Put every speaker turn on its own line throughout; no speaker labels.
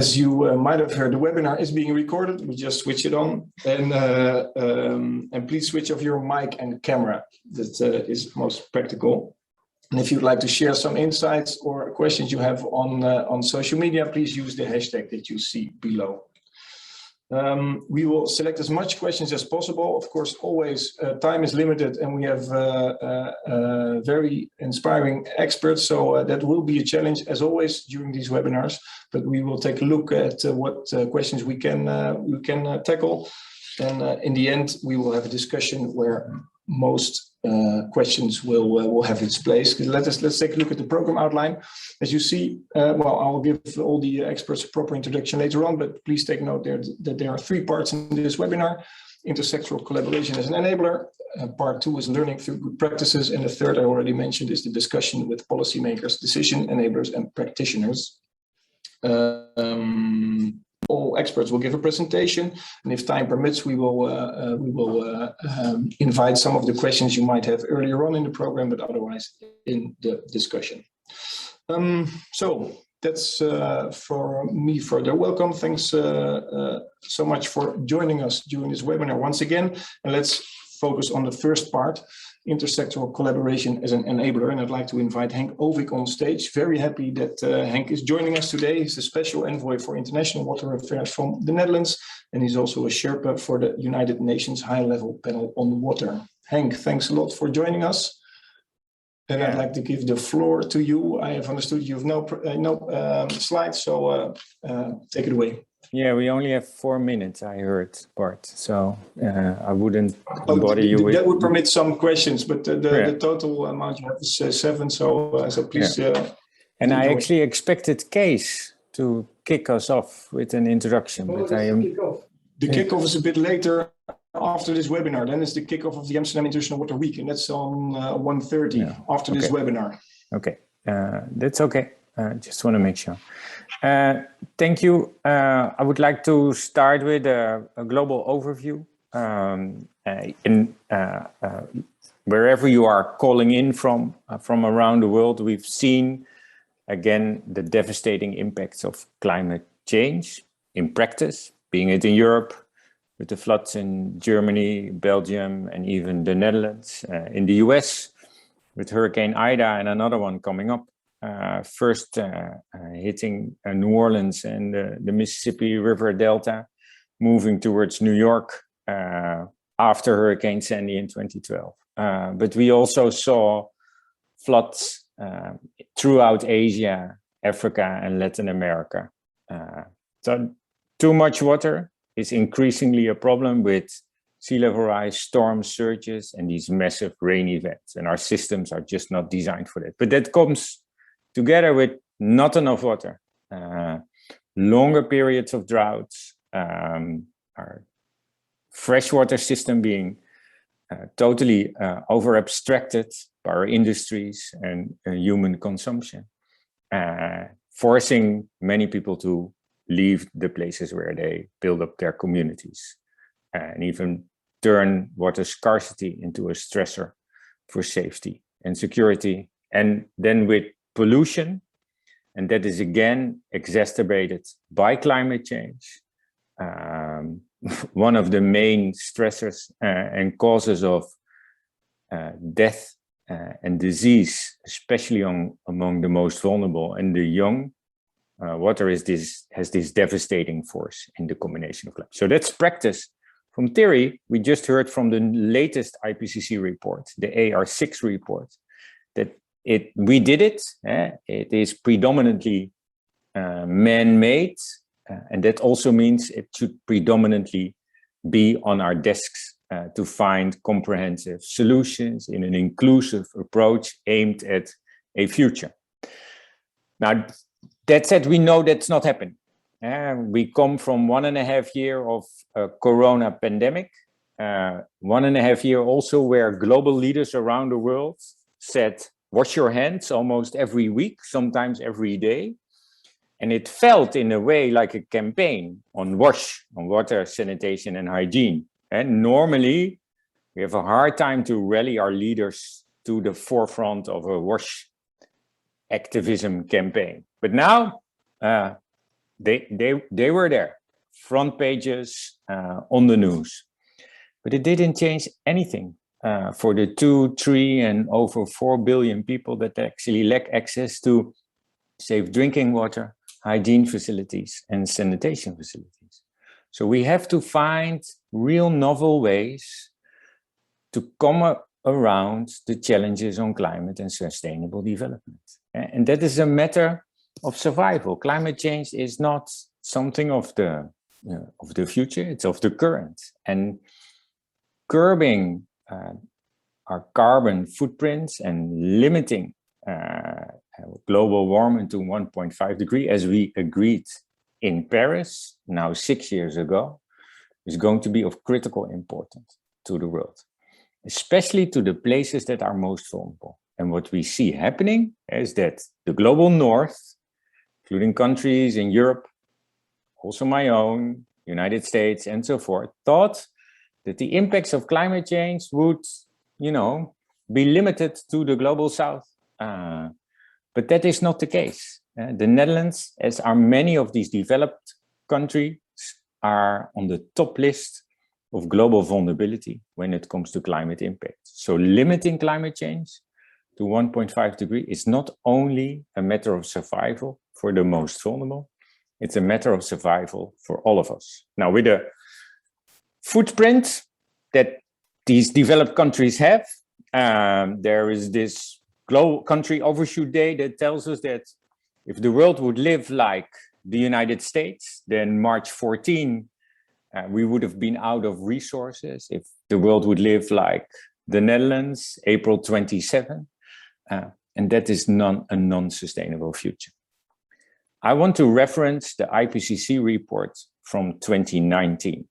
As you might have heard, the webinar is being recorded. We just switch it on, and please switch off your mic and camera. That is most practical. And if you'd like to share some insights or questions you have on social media, please use the hashtag that you see below. We will select as much questions as possible. Of course, always time is limited, and we have very inspiring experts. So that will be a challenge, as always, during these webinars. But we will take a look at what questions we can tackle. And in the end, we will have a discussion where most questions will have its place. Let's take a look at the program outline. As you see, well, I will give all the experts a proper introduction later on, but please take note that there are 3 parts in this webinar. Intersectoral collaboration as an enabler. Part 2 is learning through good practices. And the third I already mentioned is the discussion with policymakers, decision enablers, and practitioners. All experts will give a presentation, and if time permits, we will invite some of the questions you might have earlier on in the program, but otherwise in the discussion. So that's for me further welcome. Thanks so much for joining us during this webinar once again, and let's focus on the first part. Intersectoral collaboration as an enabler, and I'd like to invite Henk Ovik on stage. Very happy that Henk is joining us today. He's the Special Envoy for International Water Affairs from the Netherlands, and he's also a Sherpa for the United Nations High-Level Panel on Water. Henk, thanks a lot for joining us. And I'd like to give the floor to you. I have understood you have no slides, so take it away.
Yeah, we only have 4 minutes, I heard, Bart. So I wouldn't bother you with...
That would permit some questions, but the total amount you have is 7, so please...
and I actually expected Kees to kick us off with an introduction, but I am...
The kickoff is a bit later after this webinar. Then it's the kickoff of the Amsterdam International Water Week, and that's on 1:30 after this webinar.
Okay, that's okay. Just want to make sure. Thank you. I would like to start with a global overview. Wherever you are calling in from around the world, we've seen, again, the devastating impacts of climate change in practice, being it in Europe, with the floods in Germany, Belgium, and even the Netherlands, in the US, with Hurricane Ida and another one coming up. First hitting New Orleans and the Mississippi River Delta, moving towards New York after Hurricane Sandy in 2012. But we also saw floods throughout Asia, Africa, and Latin America. So too much water is increasingly a problem with sea level rise, storm surges, and these massive rain events. And our systems are just not designed for that. But that comes together with not enough water, longer periods of droughts, our freshwater system being totally over-abstracted by our industries and human consumption, forcing many people to leave the places where they build up their communities, and even turn water scarcity into a stressor for safety and security. And then with pollution, and that is again exacerbated by climate change, one of the main stressors and causes of death and disease, especially among the most vulnerable and the young. Water has this devastating force in the combination of climate. So that's practice. From theory, we just heard from the latest IPCC report, the AR6 report, that we did it. It is predominantly man-made, and that also means it should predominantly be on our desks to find comprehensive solutions in an inclusive approach aimed at a future. Now, that said, we know that's not happening. We come from 1.5 years of a corona pandemic, 1.5 years also where global leaders around the world said, wash your hands almost every week, sometimes every day. And it felt in a way like a campaign on water, sanitation, and hygiene. And normally we have a hard time to rally our leaders to the forefront of a wash activism campaign. But now They were there, front pages on the news, but it didn't change anything for the 2, 3, and over 4 billion people that actually lack access to safe drinking water, hygiene facilities, and sanitation facilities. So we have to find real novel ways to come around the challenges on climate and sustainable development. And that is a matter of survival. Climate change is not something of the future, it's of the current. And curbing our carbon footprints and limiting global warming to 1.5 degrees, as we agreed in Paris now 6 years ago, is going to be of critical importance to the world, especially to the places that are most vulnerable. And what we see happening is that the global north, including countries in Europe, also my own, United States, and so forth, thought that the impacts of climate change would, be limited to the global south. But that is not the case. The Netherlands, as are many of these developed countries, are on the top list of global vulnerability when it comes to climate impact. So limiting climate change to 1.5 degrees is not only a matter of survival for the most vulnerable, it's a matter of survival for all of us. Now, with the footprint that these developed countries have, there is this global country overshoot day that tells us that if the world would live like the United States, then March 14, we would have been out of resources. If the world would live like the Netherlands, April 27, and that is a non-sustainable future. I want to reference the IPCC report from 2019,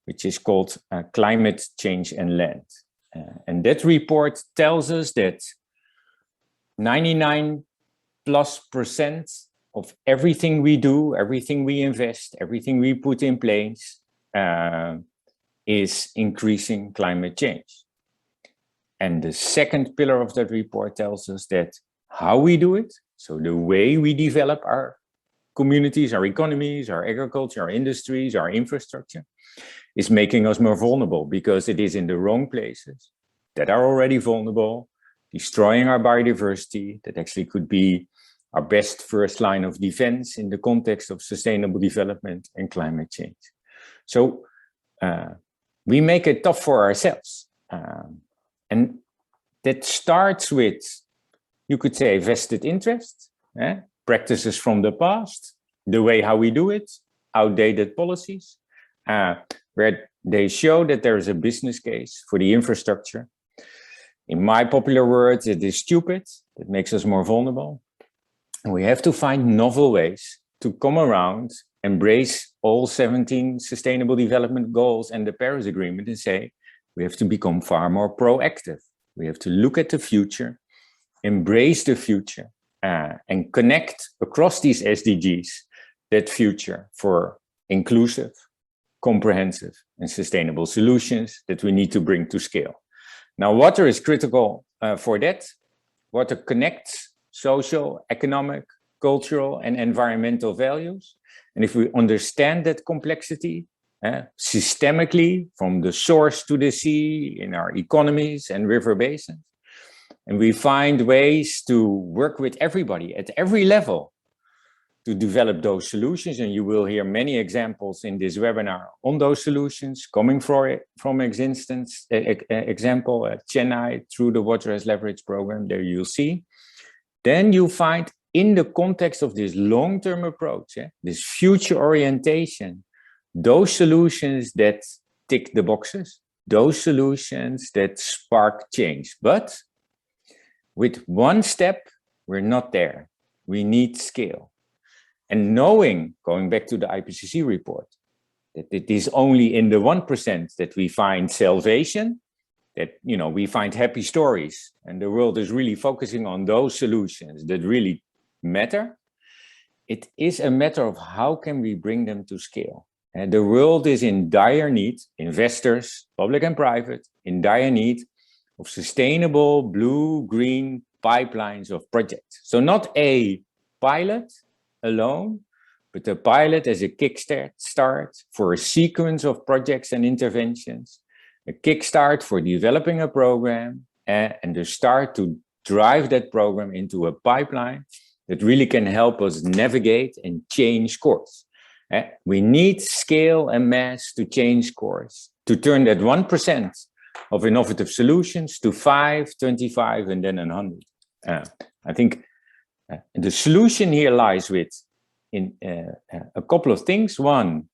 which is called Climate Change and Land. And that report tells us that 99+% of everything we do, everything we invest, everything we put in place is increasing climate change. And the second pillar of that report tells us that how we do it, so the way we develop our communities, our economies, our agriculture, our industries, our infrastructure, is making us more vulnerable because it is in the wrong places that are already vulnerable, destroying our biodiversity, that actually could be our best first line of defense in the context of sustainable development and climate change. So we make it tough for ourselves. And that starts with, you could say, vested interest, practices from the past, the way how we do it, outdated policies, where they show that there is a business case for the infrastructure. In my popular words, it is stupid, it makes us more vulnerable. And we have to find novel ways to come around, embrace all 17 Sustainable Development Goals and the Paris Agreement and say, we have to become far more proactive. We have to look at the future, embrace the future, and connect across these SDGs that future for inclusive, comprehensive, and sustainable solutions that we need to bring to scale. Now, water is critical for that. Water connects social, economic, cultural, and environmental values. And if we understand that complexity systemically from the source to the sea in our economies and river basins, and we find ways to work with everybody at every level to develop those solutions, and you will hear many examples in this webinar on those solutions coming from example at Chennai through the Water as Leverage program, there you'll see. Then you find in the context of this long-term approach, this future orientation, those solutions that tick the boxes, those solutions that spark change. But with one step, we're not there. We need scale. And knowing, going back to the IPCC report, that it is only in the 1% that we find salvation, that we find happy stories, and the world is really focusing on those solutions that really matter. It is a matter of how can we bring them to scale. And the world is in dire need, investors, public and private, in dire need of sustainable blue-green pipelines of projects. So not a pilot alone, but the pilot as a kickstart for a sequence of projects and interventions, a kickstart for developing a program, and the start to drive that program into a pipeline that really can help us navigate and change course. We need scale and mass to change course, to turn that 1% of innovative solutions to 5, 25, and then 100. I think the solution here lies in a couple of things. One,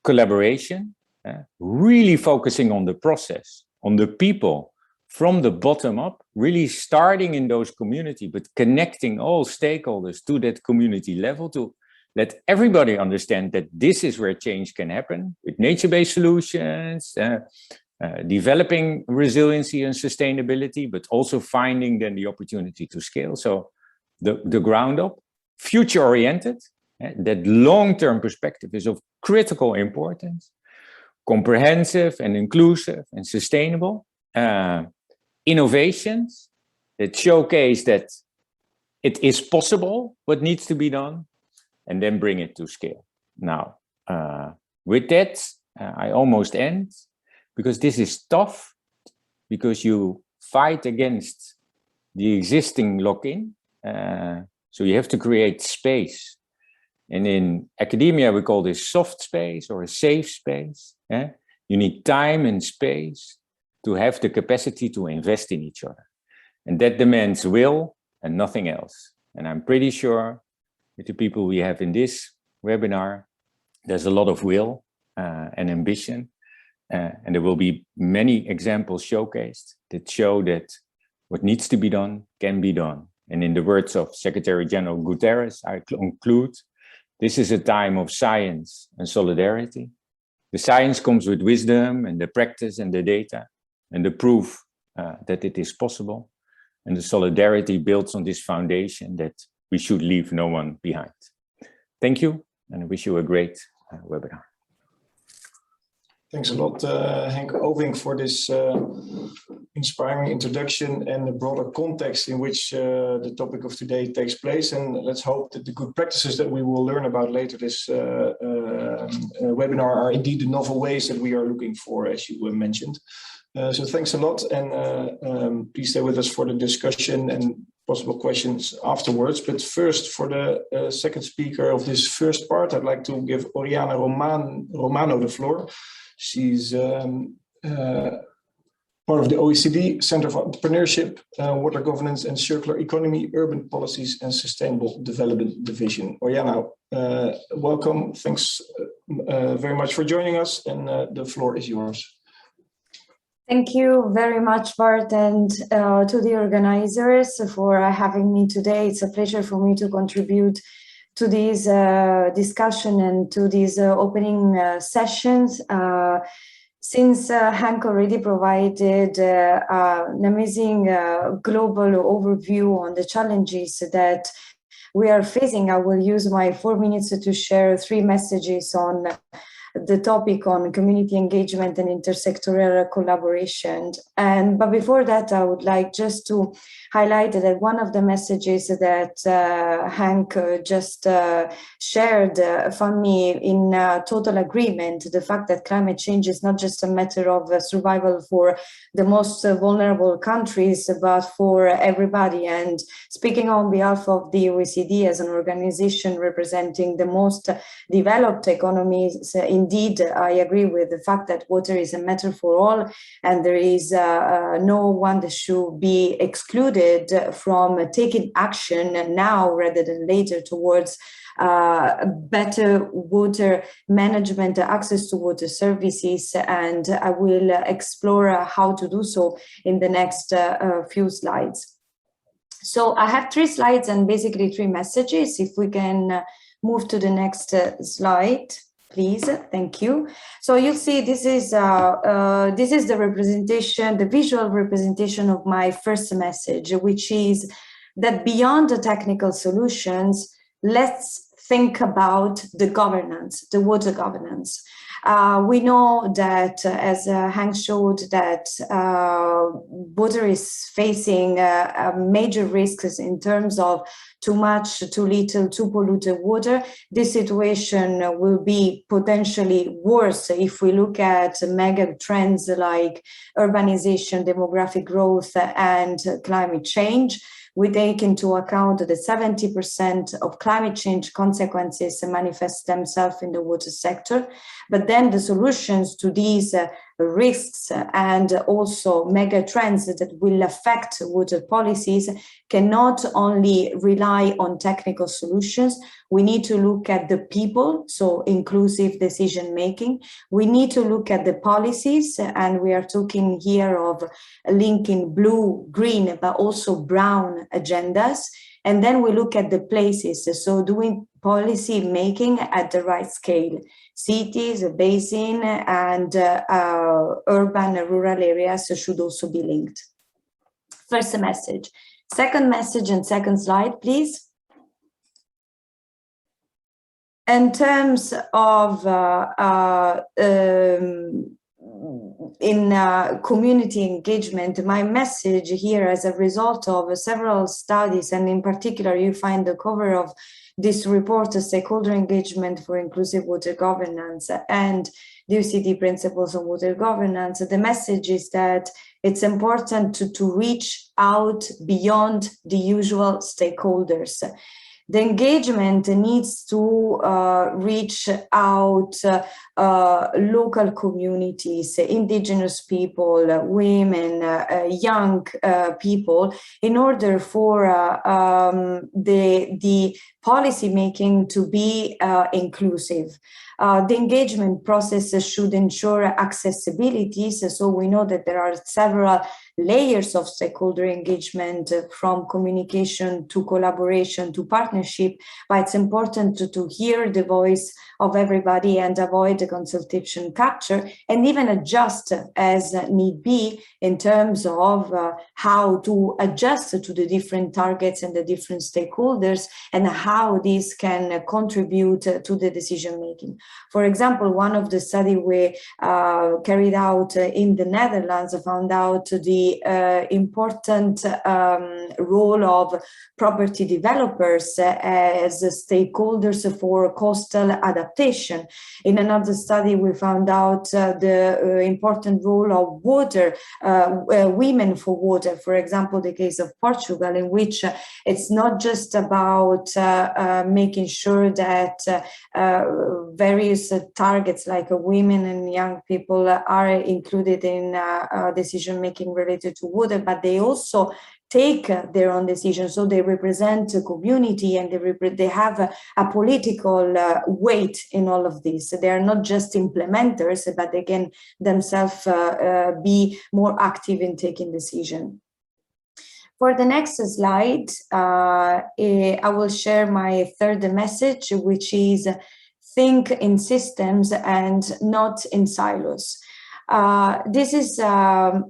collaboration, really focusing on the process, on the people from the bottom up, really starting in those community, but connecting all stakeholders to that community level to let everybody understand that this is where change can happen with nature-based solutions, developing resiliency and sustainability, but also finding then the opportunity to scale. So the ground up, future-oriented, that long-term perspective is of critical importance, comprehensive and inclusive and sustainable, innovations that showcase that it is possible what needs to be done, and then bring it to scale. Now, with that, I almost end, because this is tough, because you fight against the existing lock-in. So you have to create space. And in academia, we call this soft space or a safe space. You need time and space to have the capacity to invest in each other. And that demands will and nothing else. And I'm pretty sure with the people we have in this webinar, there's a lot of will and ambition. And there will be many examples showcased that show that what needs to be done can be done. And in the words of Secretary General Guterres, I conclude, this is a time of science and solidarity. The science comes with wisdom and the practice and the data and the proof that it is possible. And the solidarity builds on this foundation that we should leave no one behind. Thank you, and I wish you a great webinar.
Thanks a lot, Henk Oving, for this inspiring introduction and the broader context in which the topic of today takes place. And let's hope that the good practices that we will learn about later this webinar are indeed the novel ways that we are looking for, as you mentioned. So thanks a lot, and please stay with us for the discussion and possible questions afterwards. But first, for the second speaker of this first part, I'd like to give Oriana Romano the floor. She's part of the OECD Center for Entrepreneurship, Water Governance and Circular Economy, Urban Policies and Sustainable Development Division. Oriana, welcome. Thanks very much for joining us, and the floor is yours.
Thank you very much, Bart, and to the organizers for having me today. It's a pleasure for me to contribute to this discussion and to these opening sessions. Since Henk already provided an amazing global overview on the challenges that we are facing, I will use my 4 minutes to share 3 messages on the topic on community engagement and intersectoral collaboration. But before that, I would like just to highlight that one of the messages that Henk just shared found me in total agreement. The fact that climate change is not just a matter of survival for the most vulnerable countries, but for everybody. And speaking on behalf of the OECD as an organization representing the most developed economies, indeed, I agree with the fact that water is a matter for all, and there is no one that should be excluded from taking action now rather than later towards better water management, access to water services, and I will explore how to do so in the next few slides. So I have 3 slides and basically 3 messages. If we can move to the next slide, please. Thank you. So you'll see this is the representation, the visual representation of my first message, which is that beyond the technical solutions, let's think about the governance, the water governance. We know that, as Hank showed, that water is facing major risks in terms of too much, too little, too polluted water. This situation will be potentially worse if we look at mega trends like urbanization, demographic growth, and climate change. We take into account that 70% of climate change consequences manifest themselves in the water sector, but then the solutions to these risks and also mega trends that will affect water policies cannot only rely on technical solutions. We need to look at the people, so inclusive decision making. We need to look at the policies, and we are talking here of linking blue, green, but also brown agendas. And then we look at the places, so doing policy making at the right scale. Cities, basin, and urban and rural areas should also be linked. First message. Second message and second slide, please. In terms of community engagement, my message here, as a result of several studies, and in particular, you find the cover of this report, Stakeholder Engagement for Inclusive Water Governance and the OECD Principles on Water Governance. The message is that it's important to reach out beyond the usual stakeholders. The engagement needs to reach out local communities, indigenous people, women, young people, in order for the policy making to be inclusive. The engagement process should ensure accessibility. So we know that there are several layers of stakeholder engagement, from communication to collaboration to partnership, but it's important to hear the voice of everybody and avoid the consultation capture, and even adjust as need be in terms of how to adjust to the different targets and the different stakeholders, and how these can contribute to the decision making. For example, one of the studies we carried out in the Netherlands found out the important role of property developers as stakeholders for coastal adaptation. In another study, we found out the important role of water, women for water. For example, the case of Portugal, in which it's not just about making sure that various targets like women and young people are included in decision making related to water, but they also take their own decisions. So they represent a community, and they have a political weight in all of this. They are not just implementers, but they can themselves be more active in taking decisions. For the next slide, I will share my third message, which is think in systems and not in silos. This is a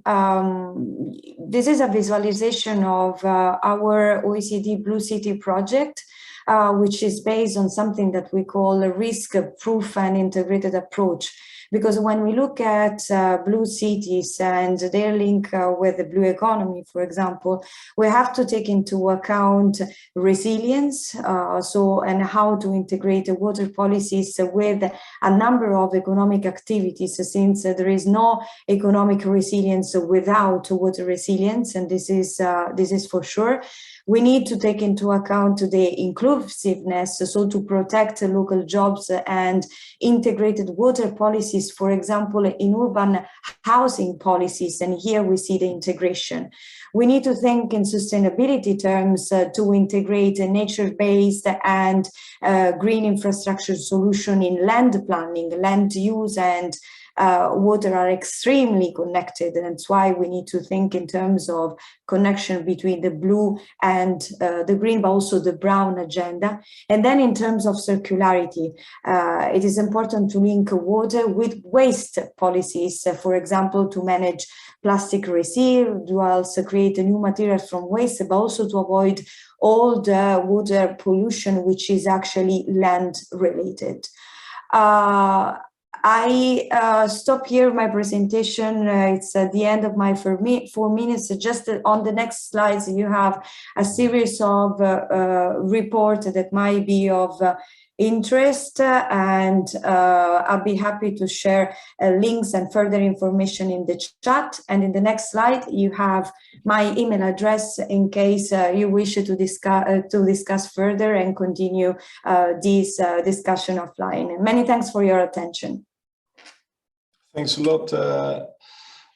visualization of our OECD Blue City project, which is based on something that we call a risk-proof and integrated approach. Because when we look at blue cities and their link with the blue economy, for example, we have to take into account resilience, and how to integrate the water policies with a number of economic activities, since there is no economic resilience without water resilience, and this is for sure. We need to take into account the inclusiveness, so to protect local jobs and integrated water policies, for example, in urban housing policies, and here we see the integration. We need to think in sustainability terms to integrate a nature-based and green infrastructure solution in land planning, land use, and water are extremely connected, and that's why we need to think in terms of connection between the blue and the green, but also the brown agenda. And then in terms of circularity, it is important to link water with waste policies, for example, to manage plastic residuals, create new materials from waste, but also to avoid all the water pollution which is actually land related. I stop here my presentation. It's at the end of my 4 minutes. Just on the next slides, you have a series of reports that might be of interest, and I'll be happy to share links and further information in the chat. And in the next slide, you have my email address in case you wish to discuss further and continue this discussion offline. Many thanks for your attention.
Thanks a lot,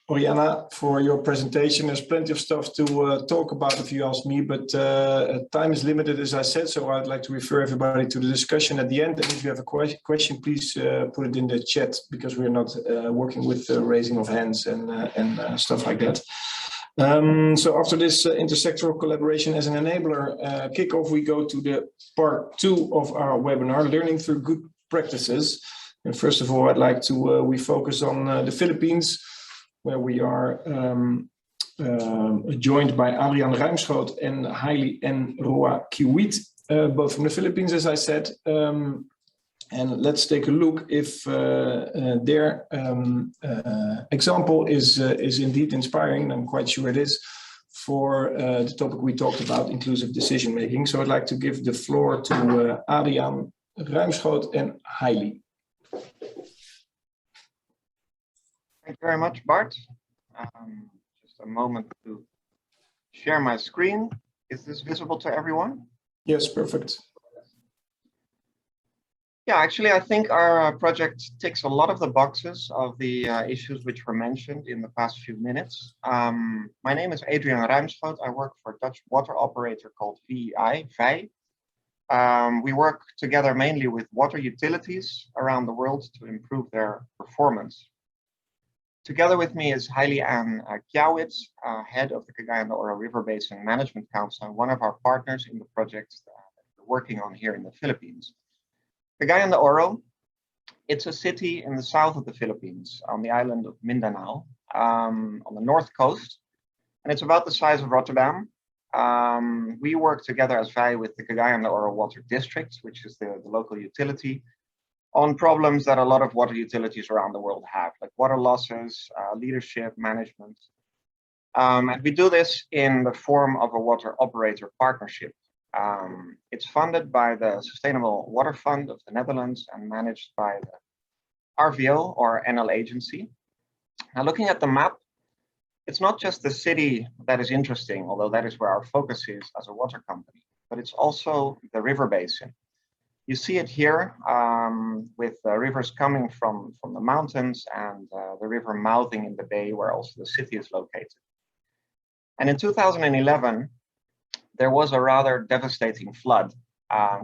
Oriana, for your presentation. There's plenty of stuff to talk about if you ask me, but time is limited, as I said, so I'd like to refer everybody to the discussion at the end. And if you have a question, please put it in the chat, because we're not working with raising of hands and stuff like that. So after this intersectoral collaboration as an enabler kickoff, we go to the part 2 of our webinar, learning through good practices. And first of all, I'd like to, we focus on the Philippines, where we are joined by Adrian Ruimschot and Hailey and Roa Kiwit, both from the Philippines, as I said. And let's take a look if their example is indeed inspiring, and I'm quite sure it is, for the topic we talked about, inclusive decision making. So I'd like to give the floor to Adrian Ruimschot and Hailey.
Thank you very much, Bart. Just a moment to share my screen. Is this visible to everyone?
Yes, perfect.
Yeah, actually, I think our project ticks a lot of the boxes of the issues which were mentioned in the past few minutes. My name is Adrian Ruimschot. I work for a Dutch water operator called VI. We work together mainly with water utilities around the world to improve their performance. Together with me is Hailey Ann Kiawit, head of the Cagayan de Oro River Basin Management Council, and one of our partners in the project that we're working on here in the Philippines. Cagayan de Oro, it's a city in the south of the Philippines on the island of Mindanao, on the north coast, and it's about the size of Rotterdam. We work together as VI with the Cagayan de Oro Water District, which is the local utility, on problems that a lot of water utilities around the world have, like water losses, leadership, management. And we do this in the form of a water operator partnership. It's funded by the Sustainable Water Fund of the Netherlands and managed by the RVO, or NL agency. Now, looking at the map, it's not just the city that is interesting, although that is where our focus is as a water company, but it's also the river basin. You see it here with rivers coming from the mountains and the river mouthing in the bay where also the city is located. And in 2011, there was a rather devastating flood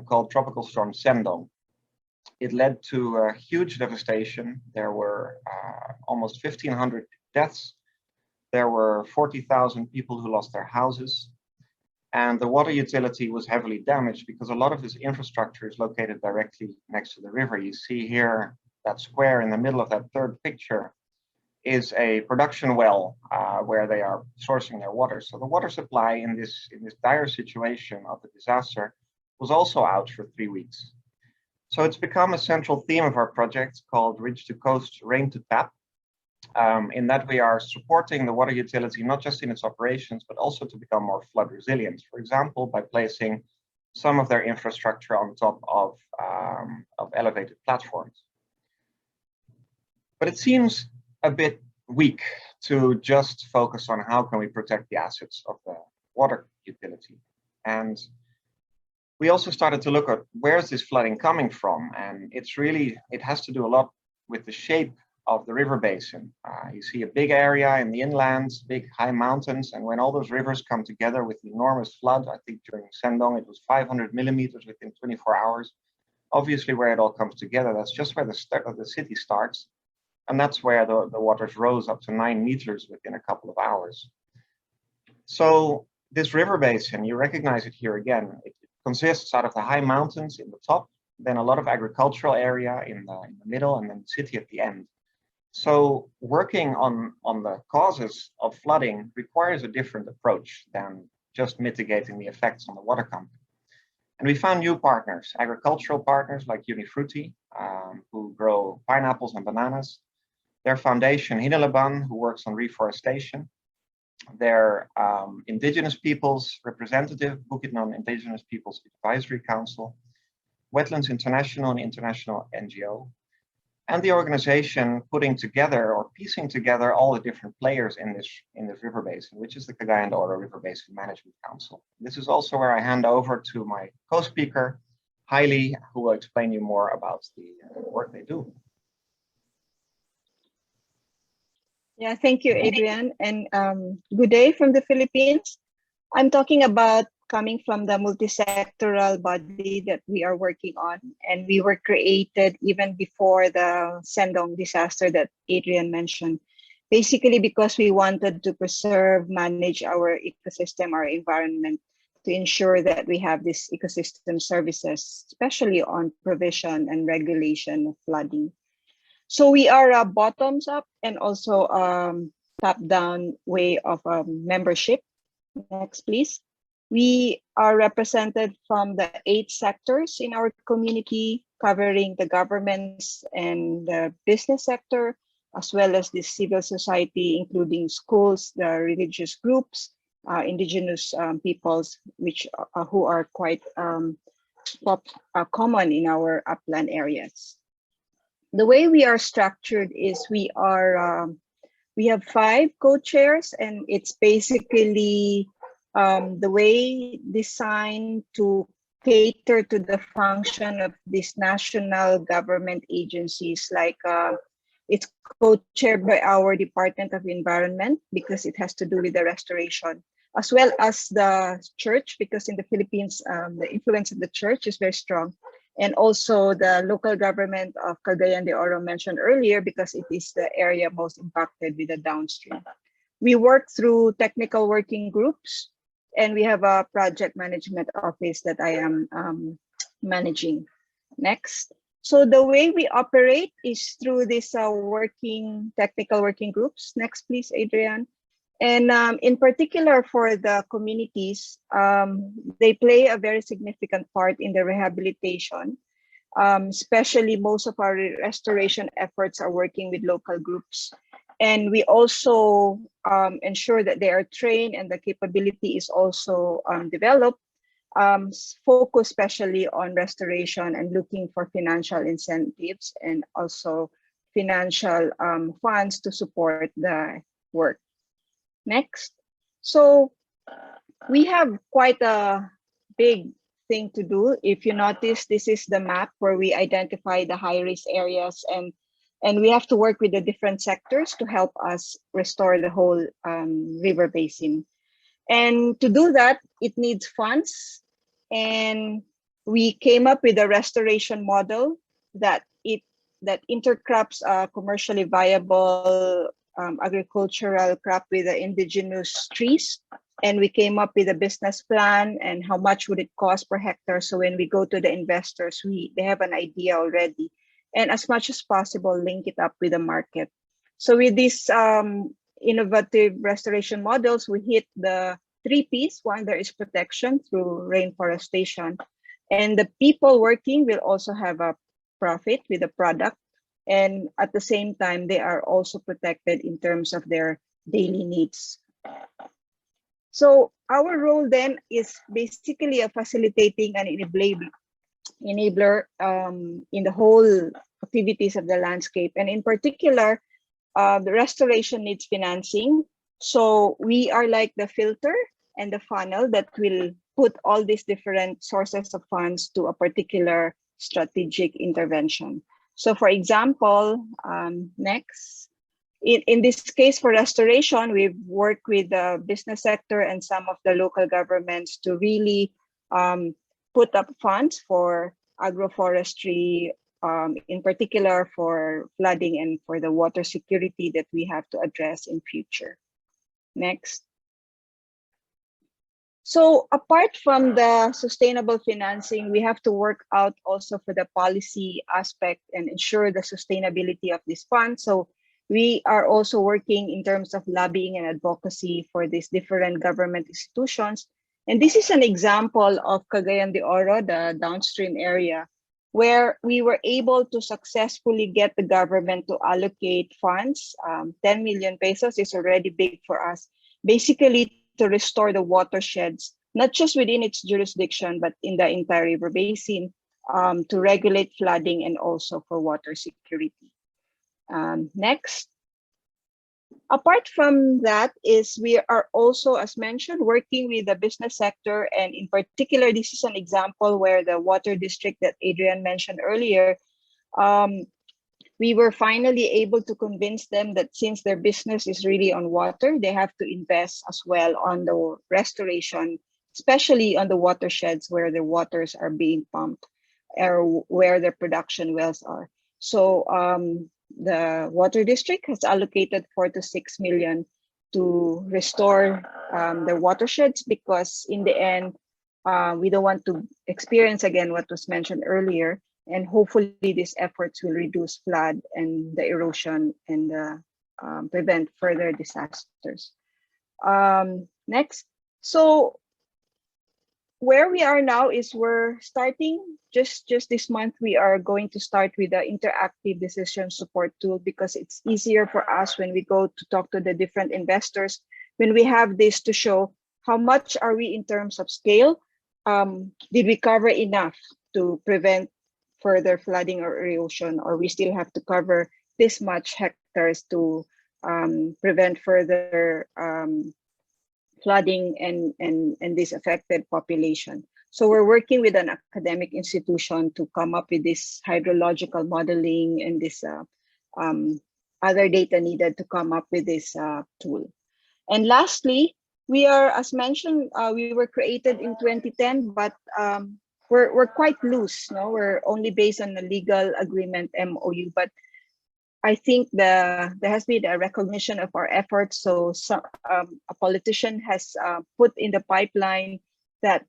called Tropical Storm Sendong. It led to a huge devastation. There were almost 1,500 deaths. There were 40,000 people who lost their houses. And the water utility was heavily damaged because a lot of this infrastructure is located directly next to the river. You see here that square in the middle of that third picture is a production well where they are sourcing their water. So the water supply in this dire situation of the disaster was also out for 3 weeks. So it's become a central theme of our project called Ridge to Coast, Rain to Tap, in that we are supporting the water utility, not just in its operations, but also to become more flood resilient. For example, by placing some of their infrastructure on top of elevated platforms. But it seems a bit weak to just focus on how can we protect the assets of the water utility. And we also started to look at where's this flooding coming from, and it has to do a lot with the shape of the river basin. You see a big area in the inlands, big high mountains, and when all those rivers come together with enormous flood, I think during Sendong it was 500 millimeters within 24 hours. Obviously, where it all comes together, that's just where the start of the city starts, and that's where the waters rose up to 9 meters within a couple of hours. So this river basin, you recognize it here again. It consists out of the high mountains in the top, then a lot of agricultural area in the middle, and then the city at the end. So working on the causes of flooding requires a different approach than just mitigating the effects on the water company. And we found new partners, agricultural partners like Unifruti, who grow pineapples and bananas. Their foundation, Hineleban, who works on reforestation. Their indigenous peoples representative, Bukidnon Indigenous Peoples Advisory Council, Wetlands International, an international NGO, and the organization putting together or piecing together all the different players in this river basin, which is the Cagayan de Oro River Basin Management Council. This is also where I hand over to my co-speaker, Hailey, who will explain you more about the work they do.
Yeah, thank you, Adrian, and good day from the Philippines. I'm talking about coming from the multi-sectoral body that we are working on, and we were created even before the Sendong disaster that Adrian mentioned, basically because we wanted to preserve, manage our ecosystem, our environment, to ensure that we have these ecosystem services, especially on provision and regulation of flooding. So we are a bottoms up and also top down way of membership. Next, please. We are represented from the 8 sectors in our community, covering the governments and the business sector, as well as the civil society, including schools, the religious groups, indigenous peoples, which who are quite common in our upland areas. The way we are structured is we have 5 co-chairs, and it's basically the way designed to cater to the function of these national government agencies. Like it's co-chaired by our Department of Environment because it has to do with the restoration, as well as the church, because in the Philippines, the influence of the church is very strong. And also the local government of Cagayan de Oro mentioned earlier, because it is the area most impacted with the downstream. We work through technical working groups, and we have a project management office that I am managing. Next. So the way we operate is through this technical working groups. Next, please, Adrian. And in particular for the communities, they play a very significant part in the rehabilitation. Especially most of our restoration efforts are working with local groups. And we also ensure that they are trained and the capability is also developed, focus especially on restoration and looking for financial incentives and also financial funds to support the work. Next. So we have quite a big thing to do. If you notice, this is the map where we identify the high-risk areas, and we have to work with the different sectors to help us restore the whole river basin. And to do that, it needs funds. And we came up with a restoration model that intercrops commercially viable agricultural crop with the indigenous trees. And we came up with a business plan and how much would it cost per hectare. So when we go to the investors, they have an idea already. And as much as possible, link it up with the market. So with these innovative restoration models, we hit the 3 Ps. One, there is protection through rainforestation. And the people working will also have a profit with the product. And at the same time, they are also protected in terms of their daily needs. So our role then is basically a facilitating and enabler in the whole activities of the landscape. And in particular, the restoration needs financing. So we are like the filter and the funnel that will put all these different sources of funds to a particular strategic intervention. So for example, next, in this case for restoration, we've worked with the business sector and some of the local governments to really put up funds for agroforestry, in particular for flooding and for the water security that we have to address in future. Next. So apart from the sustainable financing, we have to work out also for the policy aspect and ensure the sustainability of this fund. So we are also working in terms of lobbying and advocacy for these different government institutions And this is an example of Cagayan de Oro, the downstream area, where we were able to successfully get the government to allocate funds. 10 million pesos is already big for us, basically to restore the watersheds, not just within its jurisdiction, but in the entire river basin, to regulate flooding and also for water security. Next. Apart from that is we are also, as mentioned, working with the business sector. And in particular, this is an example where the water district that Adrian mentioned earlier, we were finally able to convince them that since their business is really on water, they have to invest as well on the restoration, especially on the watersheds where the waters are being pumped or where the production wells are. So the water district has allocated 4 to 6 million to restore the watersheds, because in the end, we don't want to experience again what was mentioned earlier. And hopefully these efforts will reduce flood and the erosion and prevent further disasters. Next. So where we are now is we're starting just this month. We are going to start with the interactive decision support tool, because it's easier for us when we go to talk to the different investors, when we have this to show how much are we in terms of scale. Did we cover enough to prevent further flooding or erosion, or we still have to cover this much hectares to prevent further flooding and this affected population. So we're working with an academic institution to come up with this hydrological modeling and this other data needed to come up with this tool. And lastly, we are, as mentioned, we were created in 2010, but we're quite loose. No, we're only based on a legal agreement MOU, but I think there has been a recognition of our efforts. So a politician has put in the pipeline that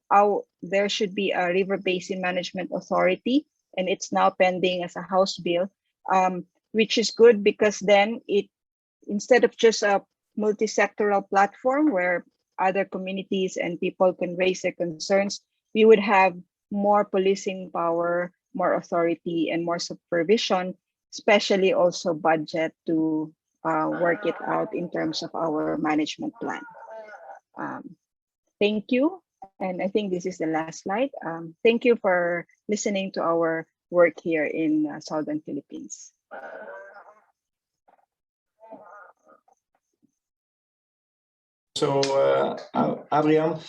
there should be a river basin management authority, and it's now pending as a House bill, which is good, because then it, instead of just a multi-sectoral platform where other communities and people can raise their concerns, we would have more policing power, more authority, and more supervision, especially also budget to work it out in terms of our management plan. Thank you. And I think this is the last slide. Thank you for listening to our work here in Southern Philippines.
So, Adrian,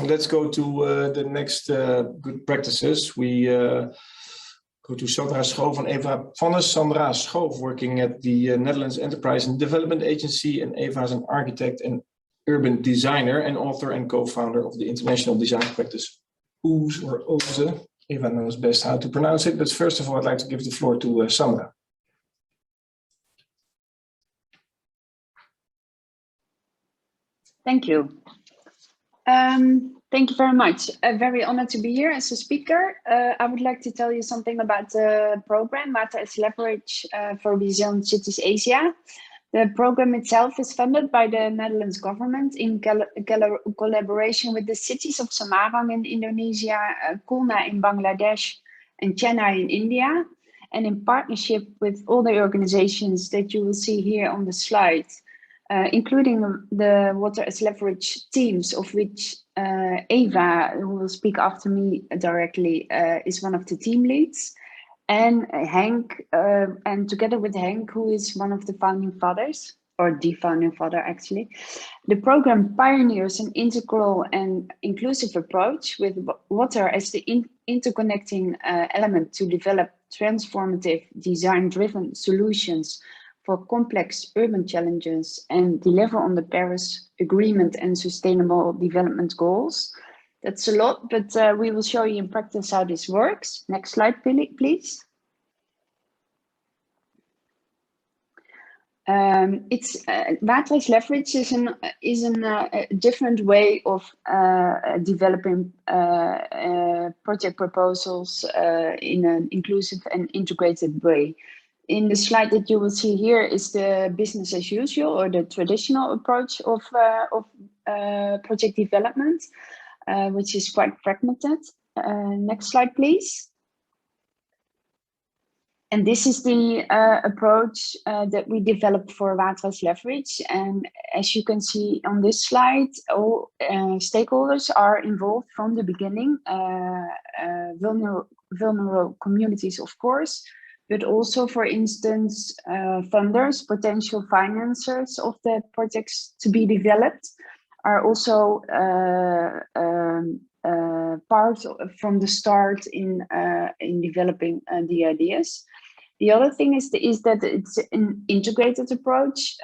let's go to the next good practices. We go to Sandra Schoof and Eva Vannes. Sandra Schoof, working at the Netherlands Enterprise and Development Agency, and Eva is an architect and urban designer and author and co-founder of the international design practice OOZE or OOZE. Eva knows best how to pronounce it, but first of all, I'd like to give the floor to Sandra.
Thank you. Thank you very much. Very honored to be here as a speaker. I would like to tell you something about the program, Water as Leverage for Resilient Cities Asia. The program itself is funded by the Netherlands government in collaboration with the cities of Semarang in Indonesia, Khulna in Bangladesh, and Chennai in India, and in partnership with all the organizations that you will see here on the slide, including the Water as Leverage teams, of which Eva, who will speak after me directly, is one of the team leads. And Henk, and together with Henk, who is one of the founding fathers, or the founding father actually, the program pioneers an integral and inclusive approach with water as the interconnecting element to develop transformative design-driven solutions for complex urban challenges and deliver on the Paris Agreement and Sustainable Development Goals. That's a lot, but we will show you in practice how this works. Next slide, please. Water as Leverage is a different way of developing project proposals in an inclusive and integrated way. In the slide that you will see here is the business as usual, or the traditional approach of project development, which is quite fragmented. Next slide, please. And this is the approach that we developed for Water's leverage. And as you can see on this slide, all stakeholders are involved from the beginning, vulnerable communities, of course, but also, for instance, funders, potential financiers of the projects to be developed are also part from the start in developing the ideas. The other thing is that it's an integrated approach,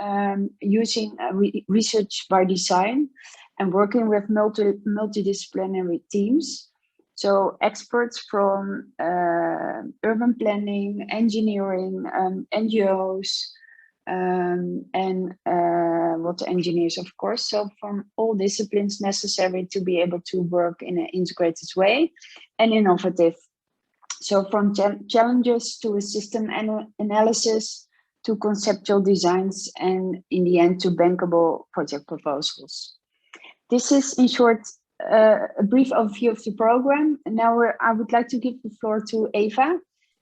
using research by design and working with multidisciplinary teams. So experts from urban planning, engineering, NGOs, and water engineers, of course. So from all disciplines necessary to be able to work in an integrated way and innovative. So from challenges to a system analysis to conceptual designs and in the end to bankable project proposals. This is in short a brief overview of the program. And now I would like to give the floor to Eva,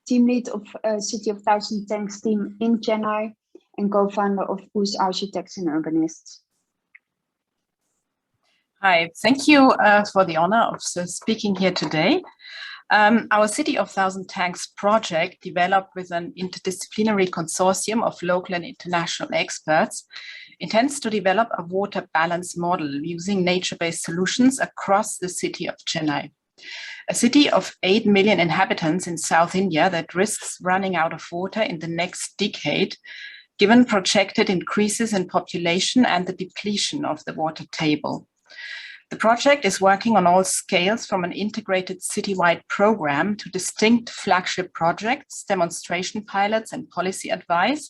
team lead of City of Thousand Tanks team in Chennai and co-founder of US Architects and Urbanists.
Hi, thank you for the honor of speaking here today. Our City of Thousand Tanks project, developed with an interdisciplinary consortium of local and international experts, intends to develop a water balance model using nature-based solutions across the city of Chennai. A city of 8 million inhabitants in South India that risks running out of water in the next decade, given projected increases in population and the depletion of the water table. The project is working on all scales, from an integrated citywide program to distinct flagship projects, demonstration pilots, and policy advice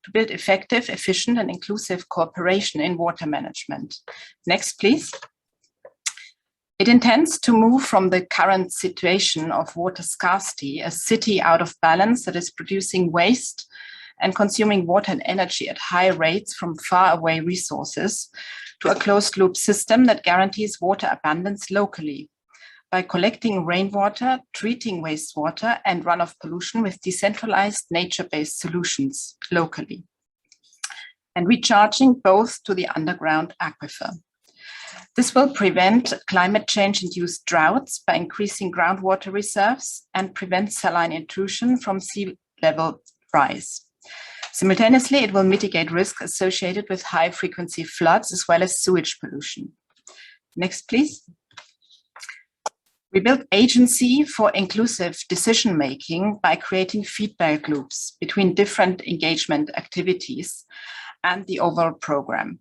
to build effective, efficient, and inclusive cooperation in water management. Next, please. It intends to move from the current situation of water scarcity, a city out of balance that is producing waste and consuming water and energy at high rates from far away resources, to a closed loop system that guarantees water abundance locally by collecting rainwater, treating wastewater and runoff pollution with decentralized nature-based solutions locally, and recharging both to the underground aquifer. This will prevent climate change-induced droughts by increasing groundwater reserves and prevent saline intrusion from sea level rise. Simultaneously, it will mitigate risk associated with high-frequency floods as well as sewage pollution. Next, please. We built agency for inclusive decision-making by creating feedback loops between different engagement activities and the overall program.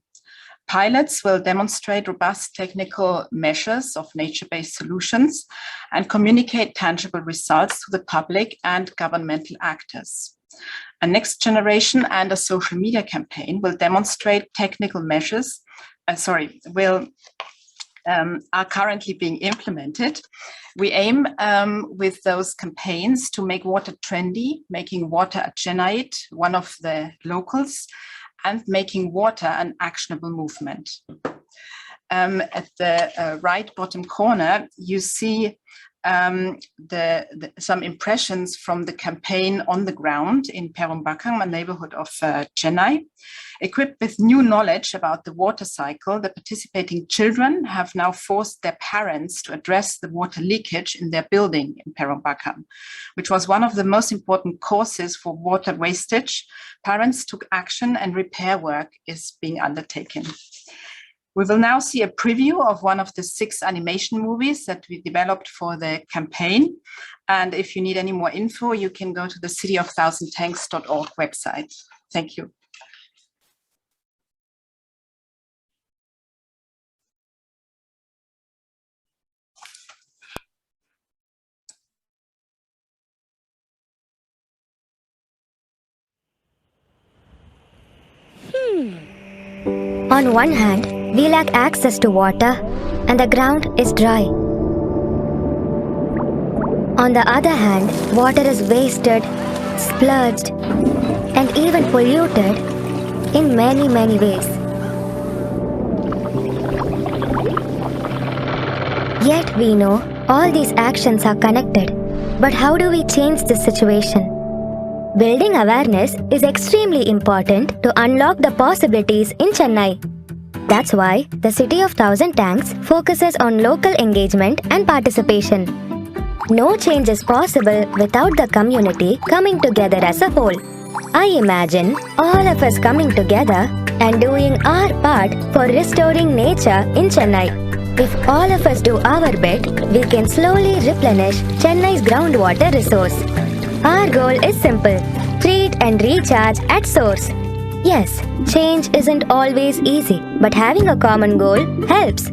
Pilots will demonstrate robust technical measures of nature-based solutions and communicate tangible results to the public and governmental actors. A next generation and a social media campaign will demonstrate technical measures, are currently being implemented. We aim with those campaigns to make water trendy, making water a Chennaiite, one of the locals, and making water an actionable movement. At the right bottom corner, you see some impressions from the campaign on the ground in Perumbakkam, a neighborhood of Chennai. Equipped with new knowledge about the water cycle, the participating children have now forced their parents to address the water leakage in their building in Perumbakkam, which was one of the most important causes for water wastage. Parents took action and repair work is being undertaken. We will now see a preview of one of the 6 animation movies that we developed for the campaign. And if you need any more info, you can go to the cityofthousandtanks.org website. Thank you.
On one hand, we lack access to water and the ground is dry. On the other hand, water is wasted, splurged, and even polluted in many ways. Yet we know all these actions are connected. But how do we change this situation? Building awareness is extremely important to unlock the possibilities in Chennai. That's why the City of Thousand Tanks focuses on local engagement and participation. No change is possible without the community coming together as a whole. I imagine all of us coming together and doing our part for restoring nature in Chennai. If all of us do our bit, we can slowly replenish Chennai's groundwater resource. Our goal is simple: treat and recharge at source. Yes, change isn't always easy, but having a common goal helps.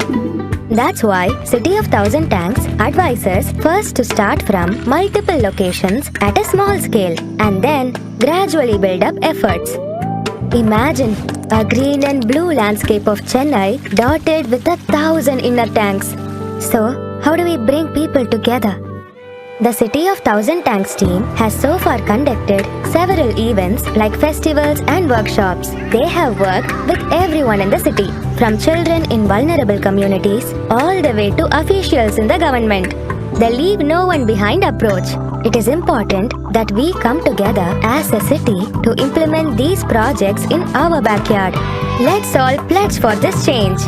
That's why City of Thousand Tanks advises first to start from multiple locations at a small scale and then gradually build up efforts. Imagine a green and blue landscape of Chennai dotted with 1,000 inner tanks. So, how do we bring people together? The City of Thousand Tanks team has so far conducted several events like festivals and workshops. They have worked with everyone in the city, from children in vulnerable communities all the way to officials in the government. The leave no one behind approach. It is important that we come together as a city to implement these projects in our backyard. Let's all pledge for this change.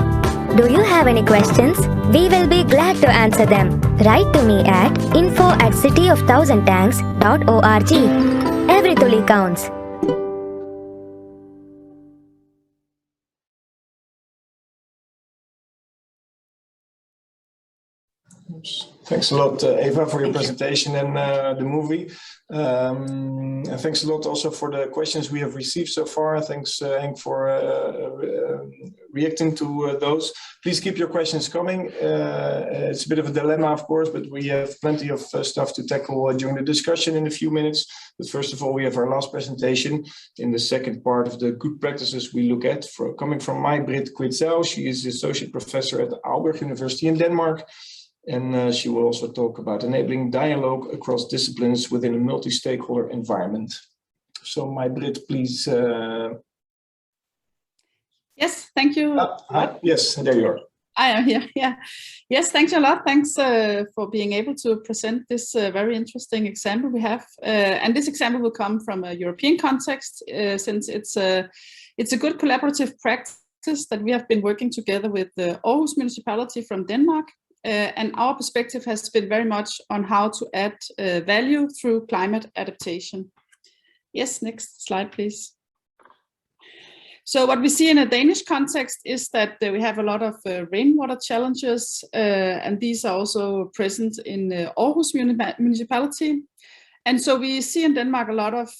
Do you have any questions? We will be glad to answer them. Write to me at info@cityofThousandTanks.org. Every tuli counts.
Thanks a lot, Eva, for your presentation and the movie. And thanks a lot also for the questions we have received so far. Thanks, Henk, for reacting to those. Please keep your questions coming. It's a bit of a dilemma, of course, but we have plenty of stuff to tackle during the discussion in a few minutes. But first of all, we have our last presentation. In the second part of the good practices we look at, coming from May-Britt Quitzel. She is associate professor at the Aalborg University in Denmark. And she will also talk about enabling dialogue across disciplines within a multi-stakeholder environment. So, May-Britt, please.
Yes, thank you.
Yes, there you are.
I am here. Yeah. Yes, thanks a lot. Thanks for being able to present this very interesting example we have. And this example will come from a European context, since it's a good collaborative practice that we have been working together with the Aarhus municipality from Denmark. And our perspective has been very much on how to add value through climate adaptation. Yes, next slide, please. So what we see in a Danish context is that we have a lot of rainwater challenges, and these are also present in Aarhus municipality. And so we see in Denmark a lot of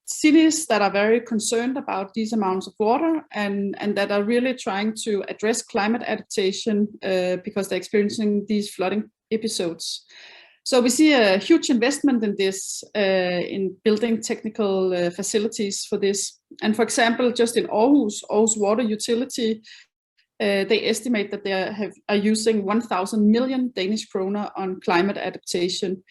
cities that are very concerned about these amounts of water and that are really trying to address climate adaptation because they're experiencing these flooding episodes. So we see a huge investment in this, in building technical facilities for this. And for example, just in Aarhus water utility, they estimate that they are using 1,000 million Danish kroner on climate adaptation.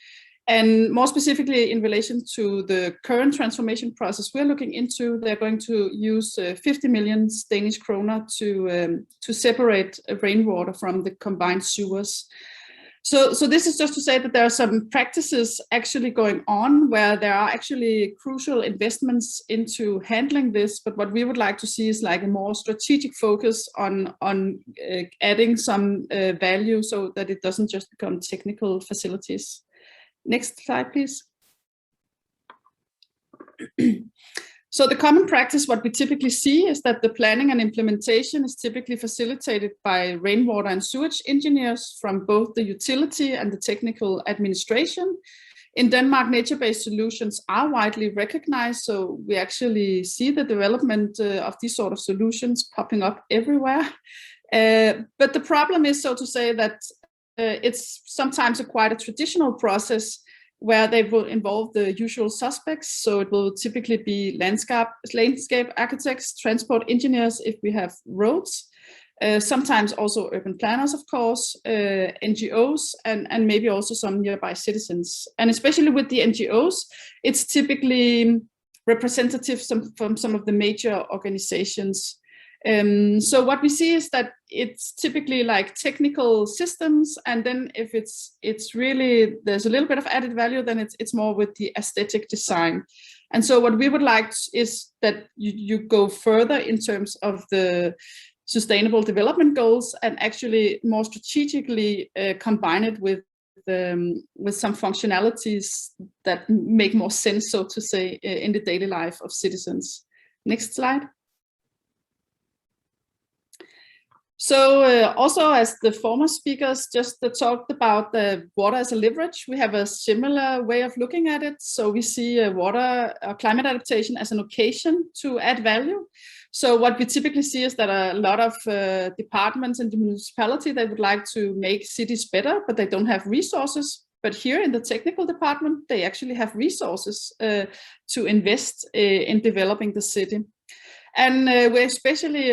And more specifically in relation to the current transformation process we're looking into, they're going to use 50 million Danish kroner to separate rainwater from the combined sewers. So this is just to say that there are some practices actually going on where there are actually crucial investments into handling this. But what we would like to see is like a more strategic focus on adding some value so that it doesn't just become technical facilities. Next slide, please. So the common practice, what we typically see is that the planning and implementation is typically facilitated by rainwater and sewage engineers from both the utility and the technical administration. In Denmark, nature-based solutions are widely recognized, so we actually see the development of these sort of solutions popping up everywhere. But the problem is, so to say, that it's sometimes quite a traditional process where they will involve the usual suspects. So it will typically be landscape architects, transport engineers if we have roads, sometimes also urban planners, of course, NGOs, and maybe also some nearby citizens. And especially with the NGOs, it's typically representatives from some of the major organizations. So what we see is that it's typically like technical systems, and then if it's really, there's a little bit of added value, then it's more with the aesthetic design. And so what we would like is that you go further in terms of the sustainable development goals and actually more strategically combine it with some functionalities that make more sense, so to say, in the daily life of citizens. Next slide. So also, as the former speakers just talked about the water as a leverage, we have a similar way of looking at it. So we see water climate adaptation as an occasion to add value. So what we typically see is that a lot of departments in the municipality, they would like to make cities better, but they don't have resources. But here in the technical department, they actually have resources to invest in developing the city. And we're especially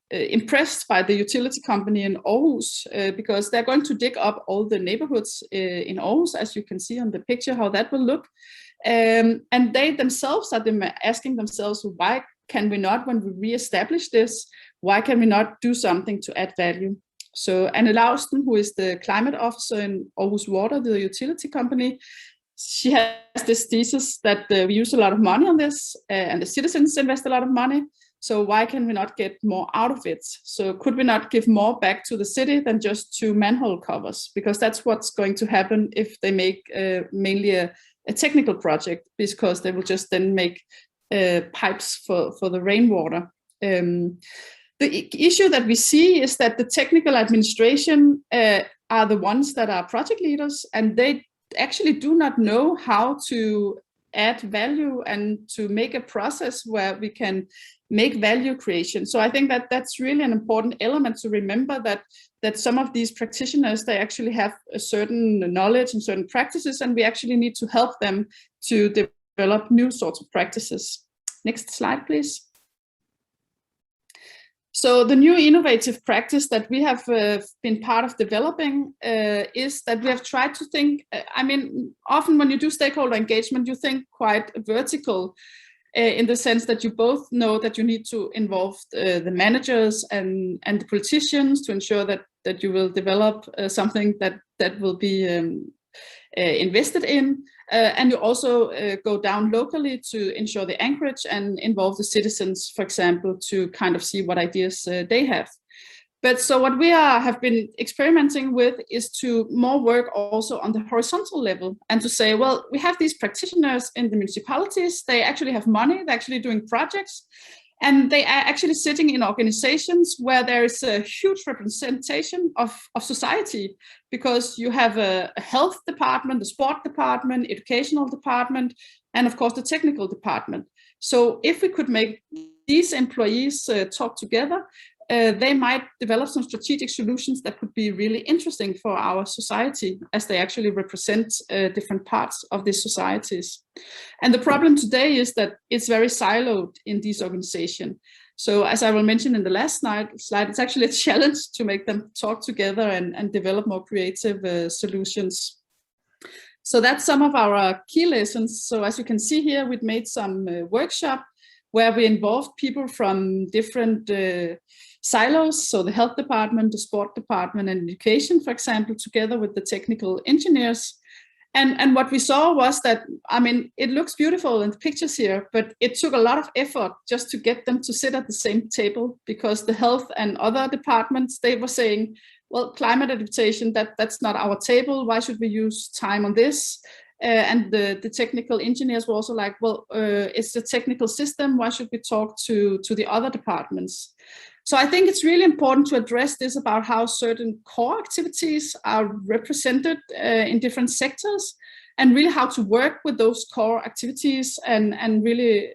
impressed by the utility company in Aarhus because they're going to dig up all the neighborhoods in Aarhus, as you can see on the picture, how that will look. And they themselves are asking themselves, why can we not, when we re-establish this, why can we not do something to add value? So Anne Lausten, who is the climate officer in Aarhus Water, the utility company, she has this thesis that we use a lot of money on this and the citizens invest a lot of money. So why can we not get more out of it? So could we not give more back to the city than just 2 manhole covers? Because that's what's going to happen if they make mainly a technical project, because they will just then make pipes for the rainwater. The issue that we see is that the technical administration are the ones that are project leaders, and they actually do not know how to add value and to make a process where we can make value creation. So I think that that's really an important element to remember, that some of these practitioners, they actually have a certain knowledge and certain practices, and we actually need to help them to develop new sorts of practices. Next slide, please. So the new innovative practice that we have been part of developing is that we have tried to think, I mean, often when you do stakeholder engagement, you think quite vertical in the sense that you both know that you need to involve the managers and the politicians to ensure that you will develop something that will be invested in. And you also go down locally to ensure the anchorage and involve the citizens, for example, to kind of see what ideas they have. But so what we have been experimenting with is to more work also on the horizontal level and to say, well, we have these practitioners in the municipalities, they actually have money, they're actually doing projects, and they are actually sitting in organizations where there is a huge representation of society, because you have a health department, the sport department, educational department, and of course the technical department. So if we could make these employees talk together, they might develop some strategic solutions that could be really interesting for our society, as they actually represent different parts of these societies. And the problem today is that it's very siloed in these organizations. So as I will mention in the last slide, it's actually a challenge to make them talk together and develop more creative solutions. So that's some of our key lessons. So as you can see here, we've made some workshop where we involved people from different silos, so the health department, the sport department, and education, for example, together with the technical engineers. And what we saw was that, I mean, it looks beautiful in the pictures here, but it took a lot of effort just to get them to sit at the same table, because the health and other departments, they were saying, well, climate adaptation, that's not our table. Why should we use time on this? And the technical engineers were also like, well, it's the technical system. Why should we talk to the other departments? So I think it's really important to address this about how certain core activities are represented in different sectors, and really how to work with those core activities and really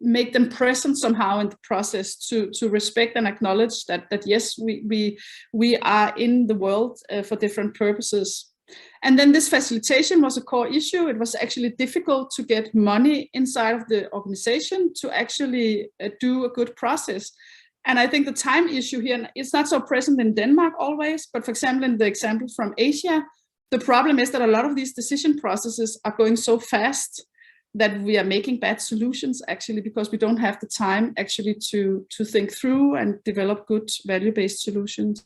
make them present somehow in the process, to respect and acknowledge that yes, we are in the world for different purposes. And then this facilitation was a core issue. It was actually difficult to get money inside of the organization to actually do a good process. And I think the time issue here, it's not so present in Denmark always, but for example, in the example from Asia, the problem is that a lot of these decision processes are going so fast that we are making bad solutions actually, because we don't have the time actually to think through and develop good value-based solutions.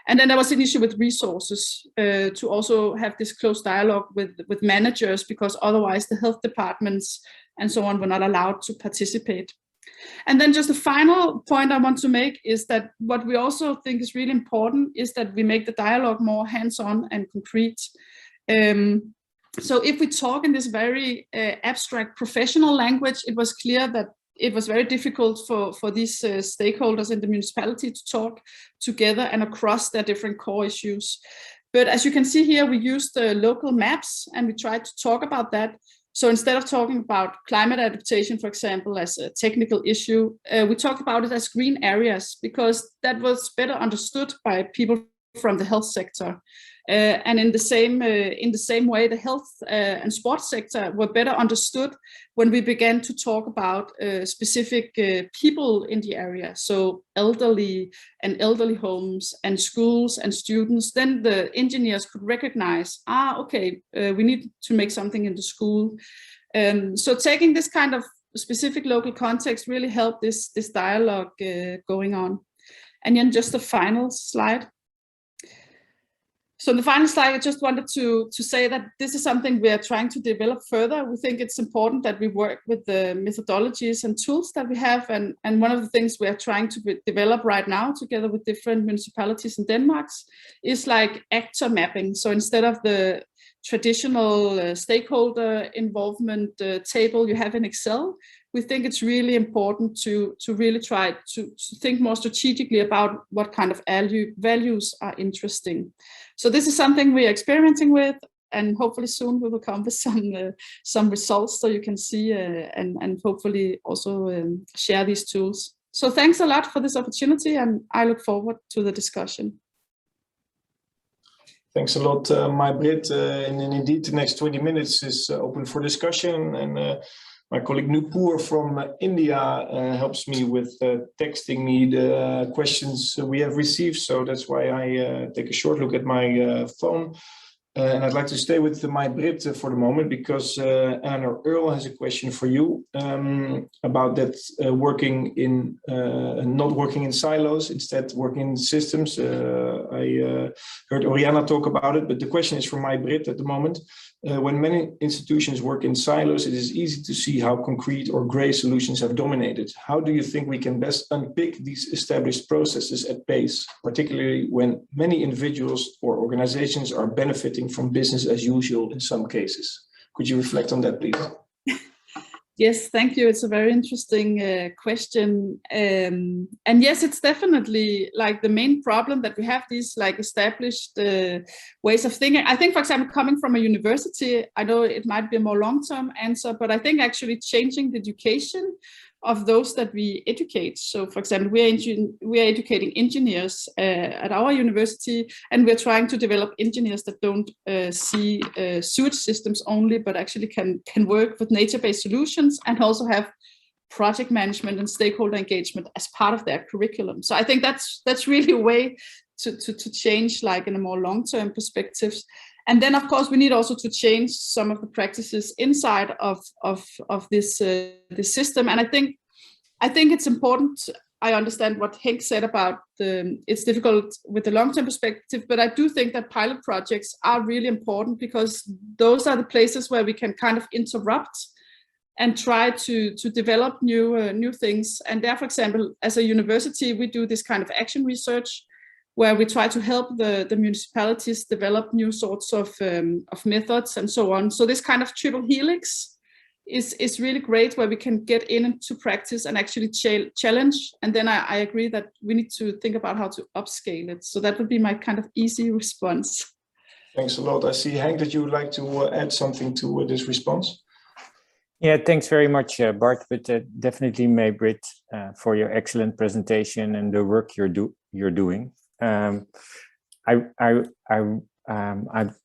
And then there was an issue with resources, to also have this close dialogue with managers, because otherwise the health departments and so on were not allowed to participate. And then just a final point I want to make is that what we also think is really important is that we make the dialogue more hands-on and concrete. So if we talk in this very abstract professional language, it was clear that it was very difficult for these stakeholders in the municipality to talk together and across their different core issues. But as you can see here, we used the local maps and we tried to talk about that. So instead of talking about climate adaptation, for example, as a technical issue, we talked about it as green areas, because that was better understood by people from the health sector. And in the same way, the health and sports sector were better understood when we began to talk about specific people in the area. So elderly and elderly homes and schools and students. Then the engineers could recognize, okay, we need to make something in the school. So taking this kind of specific local context really helped this dialogue going on. And then just the final slide. So in the final slide, I just wanted to say that this is something we are trying to develop further. We think it's important that we work with the methodologies and tools that we have. And one of the things we are trying to develop right now together with different municipalities in Denmark is like actor mapping. So instead of the traditional stakeholder involvement table you have in Excel, we think it's really important to really try to think more strategically about what kind of values are interesting. So this is something we are experimenting with, and hopefully soon we will come with some results so you can see and hopefully also share these tools. So thanks a lot for this opportunity, and I look forward to the discussion.
Thanks a lot, Mai-Britt. And indeed, the next 20 minutes is open for discussion. And my colleague Nupur from India helps me with texting me the questions we have received. So that's why I take a short look at my phone. And I'd like to stay with Mai-Britt for the moment, because Eleanor Earl has a question for you about that not working in silos, instead working in systems. I heard Oriana talk about it, but the question is for Mai-Britt at the moment. When many institutions work in silos, it is easy to see how concrete or grey solutions have dominated. How do you think we can best unpick these established processes at pace, particularly when many individuals or organizations are benefiting from business as usual in some cases? Could you reflect on that, please?
Yes, thank you. It's a very interesting question. And yes, it's definitely like the main problem that we have these like established ways of thinking. I think, for example, coming from a university, I know it might be a more long-term answer, but I think actually changing the education of those that we educate. So, for example, we are educating engineers at our university, and we're trying to develop engineers that don't see sewage systems only, but actually can work with nature-based solutions and also have project management and stakeholder engagement as part of their curriculum. So I think that's really a way to change, like in a more long-term perspective. And then, of course, we need also to change some of the practices inside of this system. And I think it's important. I understand what Henk said about it's difficult with the long-term perspective, but I do think that pilot projects are really important, because those are the places where we can kind of interrupt and try to develop new things. And there, for example, as a university, we do this kind of action research, where we try to help the municipalities develop new sorts of methods and so on. So this kind of triple helix is really great, where we can get into practice and actually challenge. And then I agree that we need to think about how to upscale it. So that would be my kind of easy response.
Thanks a lot. I see, Henk, that you would like to add something to this response.
Yeah, thanks very much, Bart, but definitely Mai-Britt for your excellent presentation and the work you're doing. I'm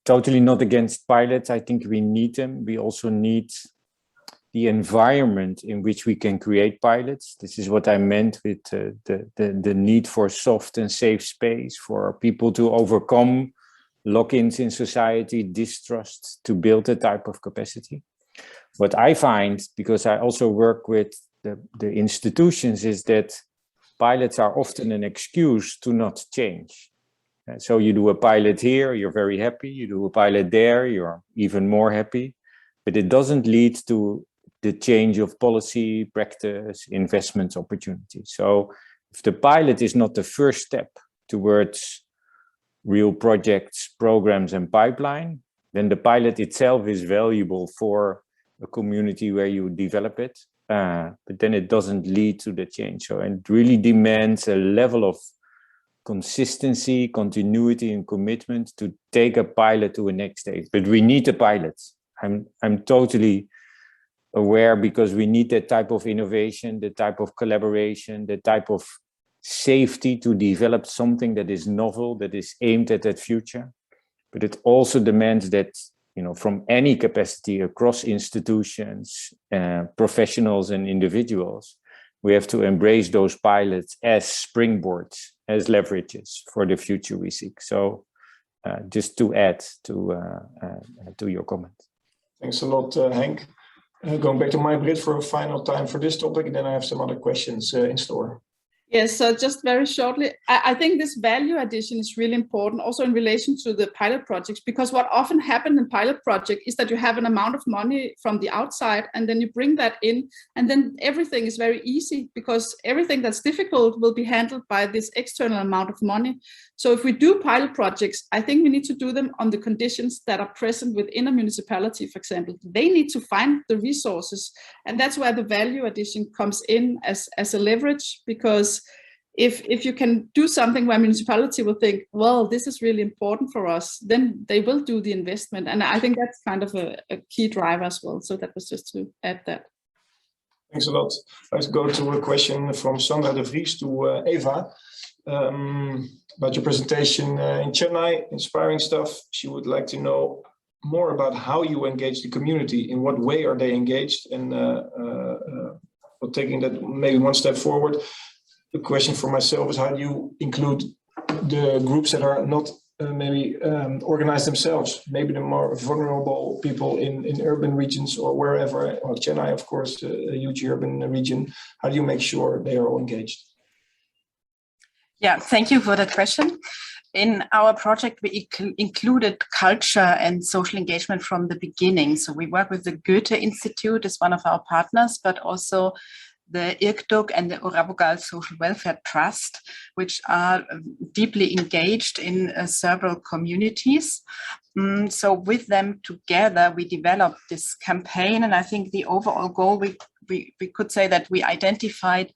totally not against pilots. I think we need them. We also need the environment in which we can create pilots. This is what I meant with the need for soft and safe space for people to overcome lock-ins in society, distrust, to build a type of capacity. What I find, because I also work with the institutions, is that pilots are often an excuse to not change. So you do a pilot here, you're very happy. You do a pilot there, you're even more happy. But it doesn't lead to the change of policy, practice, investment opportunities. So if the pilot is not the first step towards real projects, programs, and pipeline, then the pilot itself is valuable for a community where you develop it, but then it doesn't lead to the change. So it really demands a level of consistency, continuity, and commitment to take a pilot to a next stage. But we need the pilots. I'm totally aware, because we need that type of innovation, the type of collaboration, the type of safety to develop something that is novel, that is aimed at that future. But it also demands that, from any capacity across institutions, professionals and individuals, we have to embrace those pilots as springboards, as leverages for the future we seek. So just to add to your comment.
Thanks a lot, Henk. Going back to May-Britt for a final time for this topic, and then I have some other questions in store.
Yes, so just very shortly, I think this value addition is really important also in relation to the pilot projects, because what often happens in pilot project is that you have an amount of money from the outside and then you bring that in, and then everything is very easy because everything that's difficult will be handled by this external amount of money. So if we do pilot projects, I think we need to do them on the conditions that are present within a municipality, for example. They need to find the resources, and that's where the value addition comes in as a leverage, because if you can do something where municipality will think, well, this is really important for us, then they will do the investment. And I think that's kind of a key driver as well. So that was just to add that.
Thanks a lot. Let's go to a question from Sandra de Vries to Eva about your presentation in Chennai, inspiring stuff. She would like to know more about how you engage the community. In what way are they engaged? And taking that maybe one step forward, the question for myself is, how do you include the groups that are not maybe organize themselves, maybe the more vulnerable people in urban regions or wherever, or Chennai, of course, a huge urban region. How do you make sure they are all engaged?
Yeah, thank you for that question. In our project, we included culture and social engagement from the beginning. So we work with the Goethe Institute as one of our partners, but also the IRCDOC and the Orabogal Social Welfare Trust, which are deeply engaged in several communities. So with them together, we developed this campaign. And I think the overall goal, we could say that we identified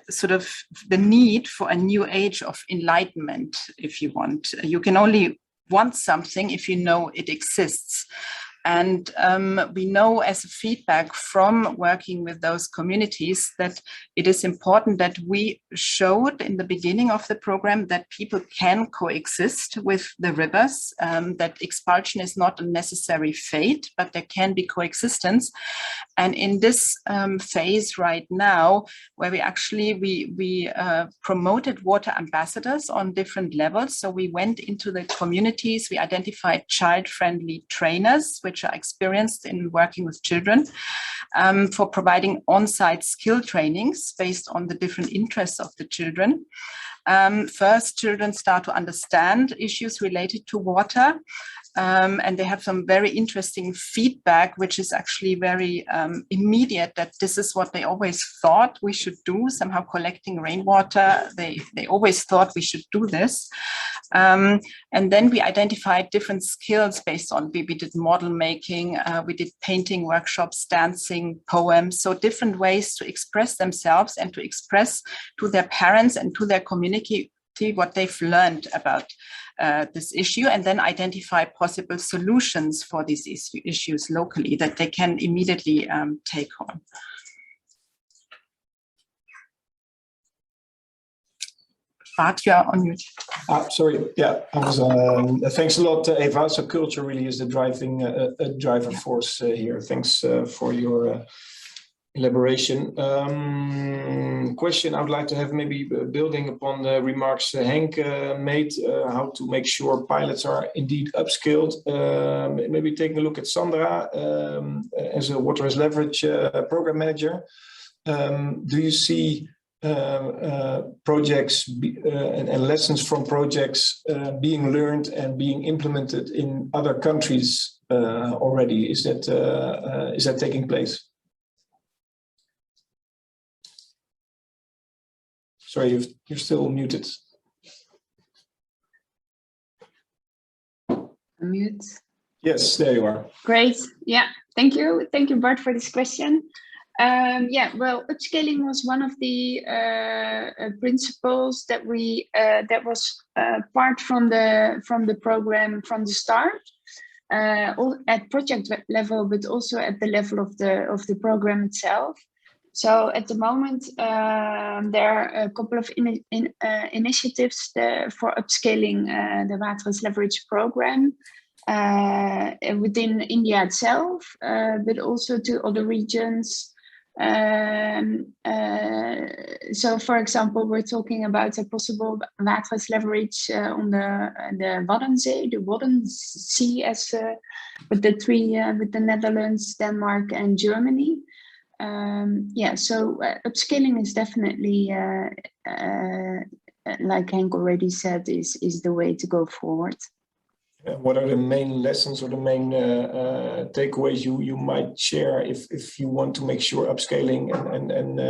sort of the need for a new age of enlightenment, if you want. You can only want something if you know it exists. And we know as a feedback from working with those communities that it is important that we showed in the beginning of the program that people can coexist with the rivers, that expulsion is not a necessary fate, but there can be coexistence. And in this phase right now, where we promoted water ambassadors on different levels. So we went into the communities, we identified child-friendly trainers, which are experienced in working with children, for providing on-site skill trainings based on the different interests of the children. First, children start to understand issues related to water, and they have some very interesting feedback, which is actually very immediate, that this is what they always thought we should do, somehow collecting rainwater. They always thought we should do this. And then we identified different skills based on, we did model making, we did painting workshops, dancing, poems, so different ways to express themselves and to express to their parents and to their community what they've learned about this issue, and then identify possible solutions for these issues locally that they can immediately take on. Bart, you are on mute.
Sorry, yeah, I was. Thanks a lot, Eva. So culture really is the driver force here. Thanks for your elaboration. Question I would like to have, maybe building upon the remarks Henk made, how to make sure pilots are indeed upskilled. Maybe taking a look at Sandra as a Water as Leverage program manager. Do you see projects and lessons from projects being learned and being implemented in other countries already? Is that taking place? Sorry, you're still muted.
Mute.
Yes, there you are.
Great. Yeah, thank you. Thank you, Bart, for this question. Yeah, well, upscaling was one of the principles that we that was part from the program from the start, at project level, but also at the level of the program itself. So at the moment, there are a couple of initiatives for upscaling the Water as Leverage program within India itself, but also to other regions. So, for example, we're talking about a possible Water as Leverage on the Waddenzee, the Wadden Sea, as with the Netherlands, Denmark, and Germany. Yeah, so upscaling is definitely, like Henk already said, is the way to go forward.
What are the main lessons or the main takeaways you might share if you want to make sure upscaling and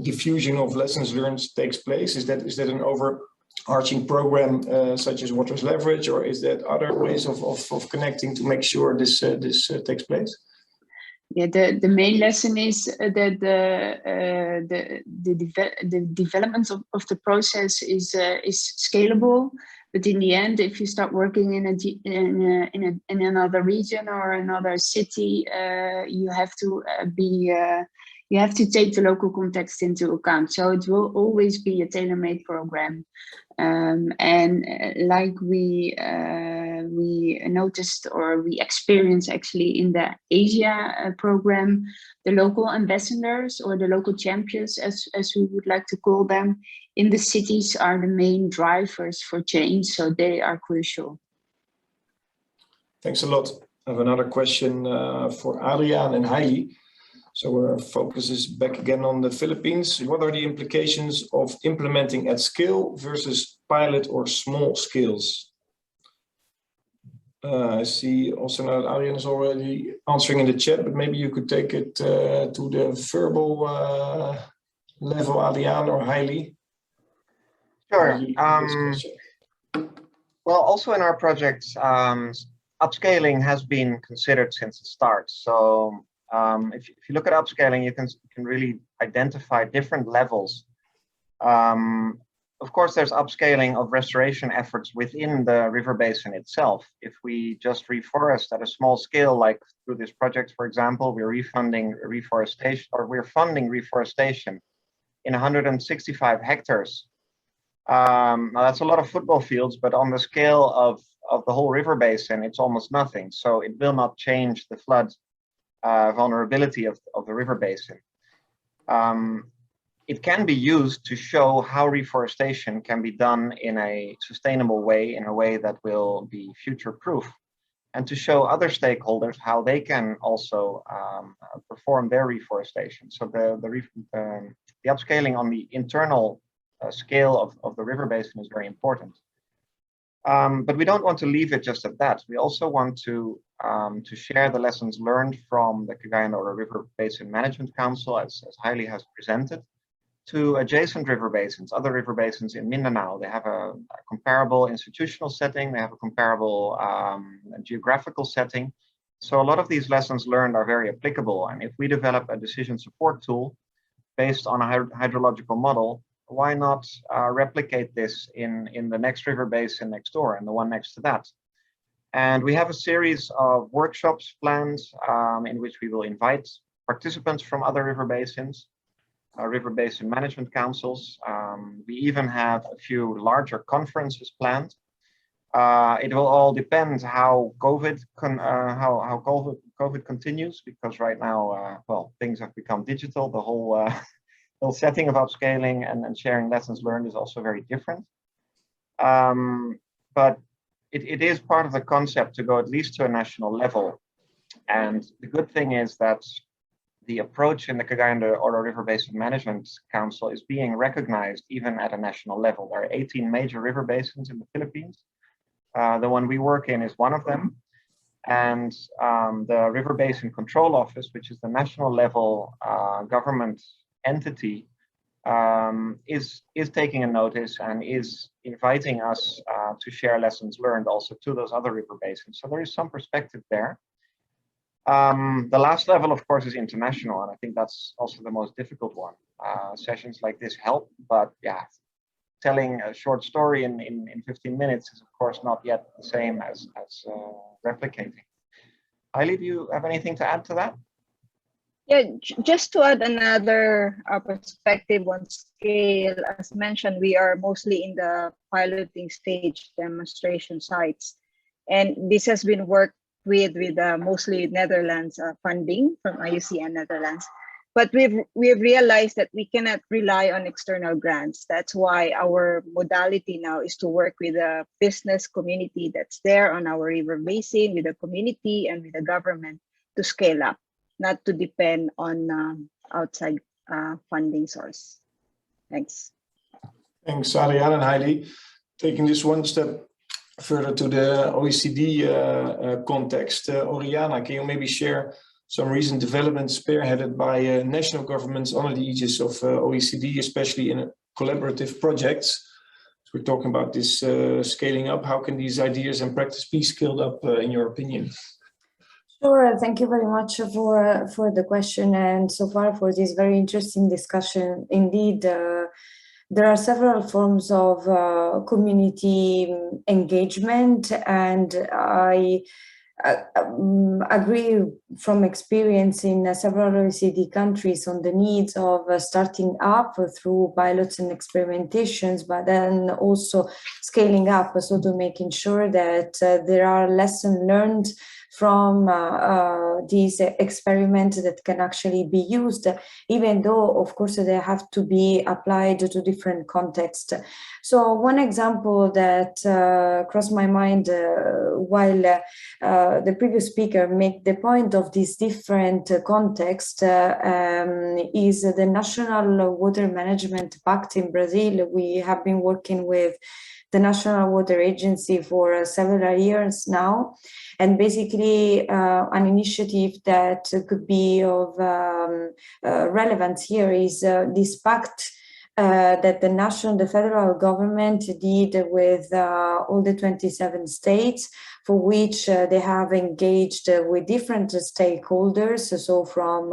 diffusion of lessons learned takes place? Is that an overarching program such as Water as Leverage, or is that other ways of connecting to make sure this takes place?
Yeah, the main lesson is that the development of the process is scalable. But in the end, if you start working in another region or another city, you have to you have to take the local context into account. So it will always be a tailor-made program. And like we noticed, or we experienced actually in the Asia program, the local ambassadors or the local champions, as we would like to call them, in the cities are the main drivers for change. So they are crucial.
Thanks a lot. I have another question for Adriaan and Hailey. So our focus is back again on the Philippines. What are the implications of implementing at scale versus pilot or small scales? I see also now that Adriaan is already answering in the chat, but maybe you could take it to the verbal level, Adriaan or Hailey.
Sure. Well, also in our projects, upscaling has been considered since the start. So if you look at upscaling, you can really identify different levels. Of course, there's upscaling of restoration efforts within the river basin itself. If we just reforest at a small scale, like through this project, for example, we're funding reforestation in 165 hectares. Now that's a lot of football fields, but on the scale of the whole river basin, it's almost nothing. So it will not change the flood vulnerability of the river basin. It can be used to show how reforestation can be done in a sustainable way, in a way that will be future-proof, and to show other stakeholders how they can also perform their reforestation. So the upscaling on the internal scale of the river basin is very important. But we don't want to leave it just at that. We also want to share the lessons learned from the Cagayan-Oro River Basin Management Council, as Hailey has presented, to adjacent river basins, other river basins in Mindanao. They have a comparable institutional setting, they have a comparable geographical setting. So a lot of these lessons learned are very applicable. And if we develop a decision support tool based on a hydrological model, why not replicate this in the next river basin next door and the one next to that? And we have a series of workshops planned in which we will invite participants from other river basins, river basin management councils. We even have a few larger conferences planned. It will all depend how COVID continues, because right now, well, things have become digital. The whole whole setting of upscaling and sharing lessons learned is also very different. But it is part of the concept to go at least to a national level. And the good thing is that the approach in the Cagayan-de-Oro River Basin Management Council is being recognized even at a national level. There are 18 major river basins in the Philippines. The one we work in is one of them. And the River Basin Control Office, which is the national level government entity, is taking a notice and is inviting us to share lessons learned also to those other river basins. So there is some perspective there. The last level, of course, is international, and I think that's also the most difficult one. Sessions like this help, but yeah, telling a short story in 15 minutes is, of course, not yet the same as replicating. Hailey, do you have anything to add to that?
Yeah, just to add another perspective on scale, as mentioned, we are mostly in the piloting stage, demonstration sites, and this has been worked with mostly Netherlands funding from IUCN Netherlands. But we've realized that we cannot rely on external grants. That's why our modality now is to work with a business community that's there on our river basin, with the community and with the government to scale up, not to depend on outside funding source. Thanks.
Thanks, Ariane and Hailey. Taking this one step further to the OECD context, Oriana, can you maybe share some recent developments spearheaded by national governments under the aegis of OECD, especially in collaborative projects? So we're talking about this scaling up. How can these ideas and practice be scaled up, in your opinion?
Sure, thank you very much for the question and so far for this very interesting discussion. Indeed, there are several forms of community engagement, and I agree from experience in several OECD countries on the needs of starting up through pilots and experimentations, but then also scaling up, so to making sure that there are lessons learned from these experiments that can actually be used, even though, of course, they have to be applied to different contexts. So one example that crossed my mind while the previous speaker made the point of this different context is the National Water Management Pact in Brazil. We have been working with the National Water Agency for several years now, and basically an initiative that could be of relevance here is this pact that the federal government did with all the 27 states, for which they have engaged with different stakeholders, so from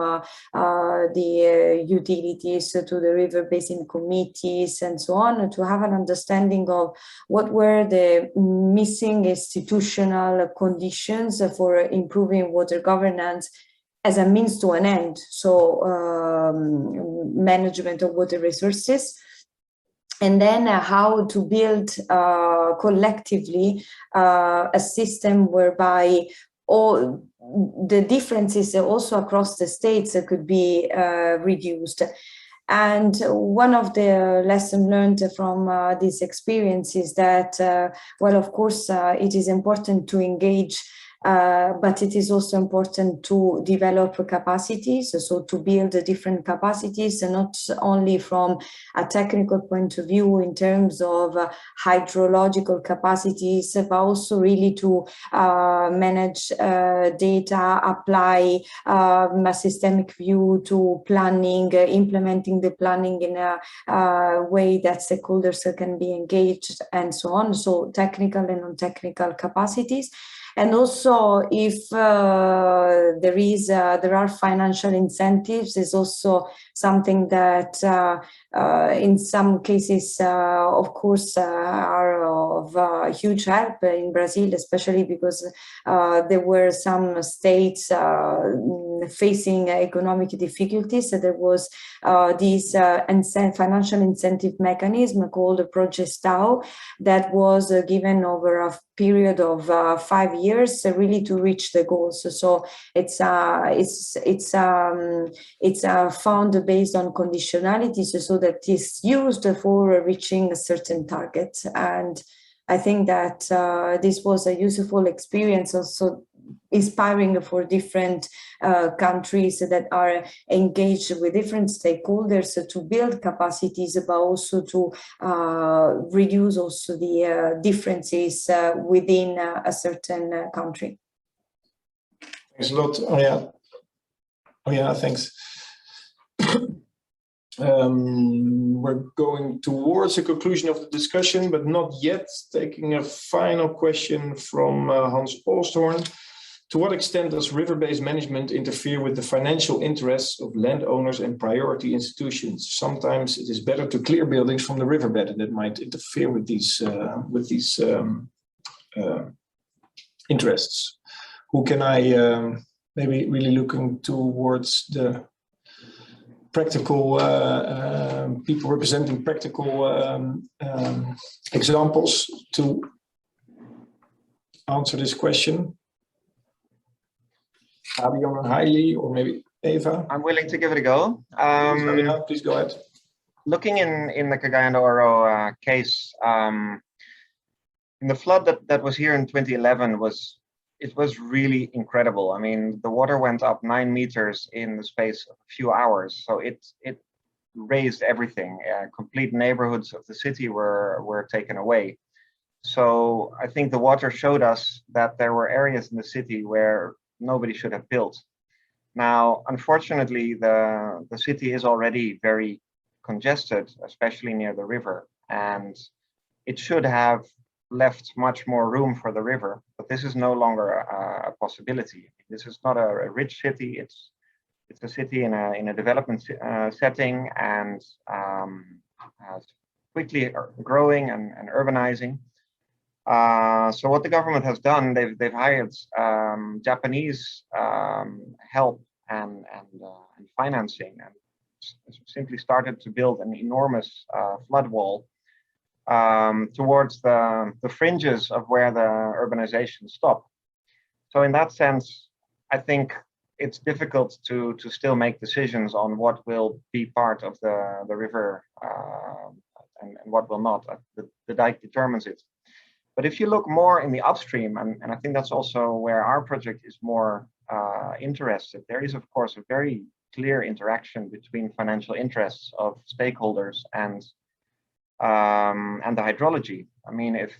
the utilities to the river basin committees and so on, to have an understanding of what were the missing institutional conditions for improving water governance as a means to an end, so management of water resources, and then how to build collectively a system whereby all the differences also across the states could be reduced. And one of the lessons learned from this experience is that, well, of course, it is important to engage, but it is also important to develop capacities, so to build different capacities, and not only from a technical point of view in terms of hydrological capacities, but also really to manage data, apply a systemic view to planning, implementing the planning in a way that stakeholders can be engaged and so on, so technical and non-technical capacities. And also, if there are financial incentives, is also something that in some cases, of course, are of huge help in Brazil, especially because there were some states facing economic difficulties. So there was this financial incentive mechanism called Project Stau that was given over a period of 5 years, really to reach the goals. So it's a fund based on conditionalities, so that is used for reaching a certain target. And I think that this was a useful experience, also inspiring for different countries that are engaged with different stakeholders to build capacities, but also to reduce also the differences within a certain country.
Thanks a lot. Oh yeah, thanks. We're going towards a conclusion of the discussion, but not yet. Taking a final question from Hans Olsthorn. To what extent does river-based management interfere with the financial interests of landowners and priority institutions? Sometimes it is better to clear buildings from the riverbed, and that might interfere with these interests. Who can I maybe really looking towards the practical people representing practical examples to answer this question? Fabian and Hailey, or maybe Eva?
I'm willing to give it a go.
Please go ahead.
Looking in the Cagayan Oro case, in the flood that was here in 2011 it was really incredible. I mean, the water went up 9 meters in the space of a few hours. So it raised everything. Complete neighborhoods of the city were taken away. So I think the water showed us that there were areas in the city where nobody should have built. Now, unfortunately, the city is already very congested, especially near the river, and it should have left much more room for the river, but this is no longer a possibility. This is not a rich city. It's a city in a development setting, and quickly growing and urbanizing. So what the government has done, they've hired Japanese help and financing, and simply started to build an enormous flood wall towards the fringes of where the urbanization stopped. So in that sense, I think it's difficult to still make decisions on what will be part of the river and what will not. The dike determines it. But if you look more in the upstream, and I think that's also where our project is more interested, there is, of course, a very clear interaction between financial interests of stakeholders and the hydrology. I mean, if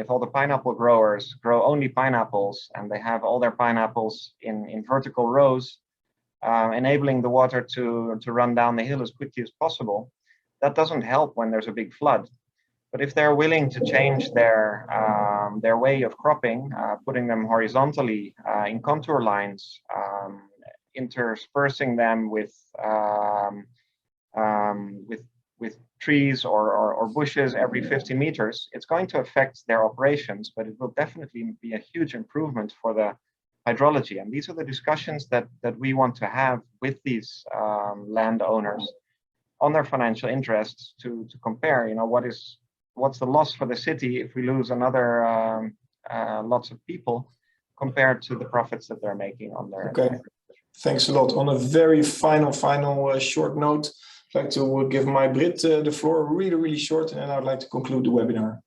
all the pineapple growers grow only pineapples and they have all their pineapples in vertical rows, enabling the water to run down the hill as quickly as possible, that doesn't help when there's a big flood. But if they're willing to change their way of cropping, putting them horizontally in contour lines, interspersing them with trees or bushes every 50 meters, it's going to affect their operations, but it will definitely be a huge improvement for the hydrology. And these are the discussions that we want to have with these landowners on their financial interests to compare, you know, what's the loss for the city if we lose another lots of people compared to the profits that they're making on their.
Okay, thanks a lot. On a very final short note, I'd like to give May-Britt the floor, really short, and then I'd like to conclude the webinar.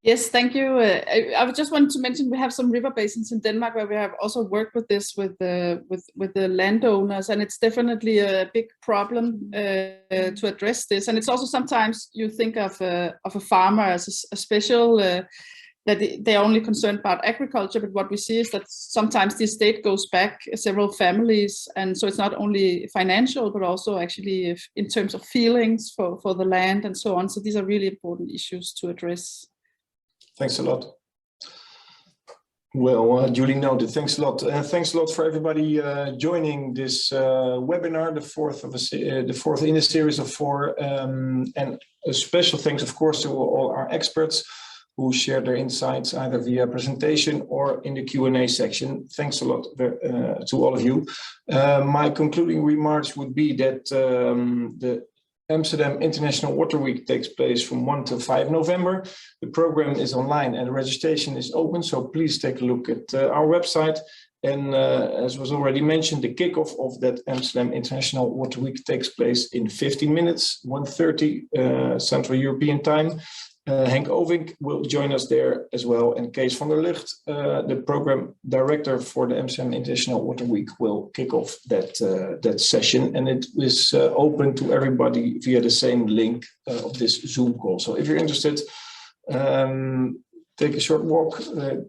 Yes, thank you. I just wanted to mention we have some river basins in Denmark where we have also worked with this with the landowners, and it's definitely a big problem to address this. And it's also sometimes you think of a farmer as a special that they're only concerned about agriculture, but what we see is that sometimes the estate goes back several families, and so it's not only financial but also actually in terms of feelings for the land and so on. So these are really important issues to address.
Thanks a lot. Well, duly noted. Thanks a lot. Thanks a lot for everybody joining this webinar, the fourth in a series of 4. And a special thanks, of course, to all our experts who shared their insights either via presentation or in the Q&A section. Thanks a lot to all of you. My concluding remarks would be that the Amsterdam International Water Week takes place from 1 to 5 November. The program is online and registration is open, so please take a look at our website. And as was already mentioned, the kickoff of that Amsterdam International Water Week takes place in 15 minutes, 1:30 Central European Time. Henk Ovink will join us there as well, and Kees van der Lucht, the program director for the Amsterdam International Water Week, will kick off that session, and it is open to everybody via the same link of this Zoom call. So if you're interested, take a short walk,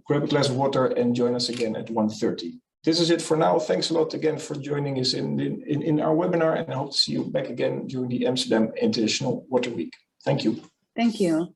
grab a glass of water, and join us again at 1:30. This is it for now. Thanks a lot again for joining us in our webinar, and I hope to see you back again during the Amsterdam International Water Week. Thank you.
Thank you.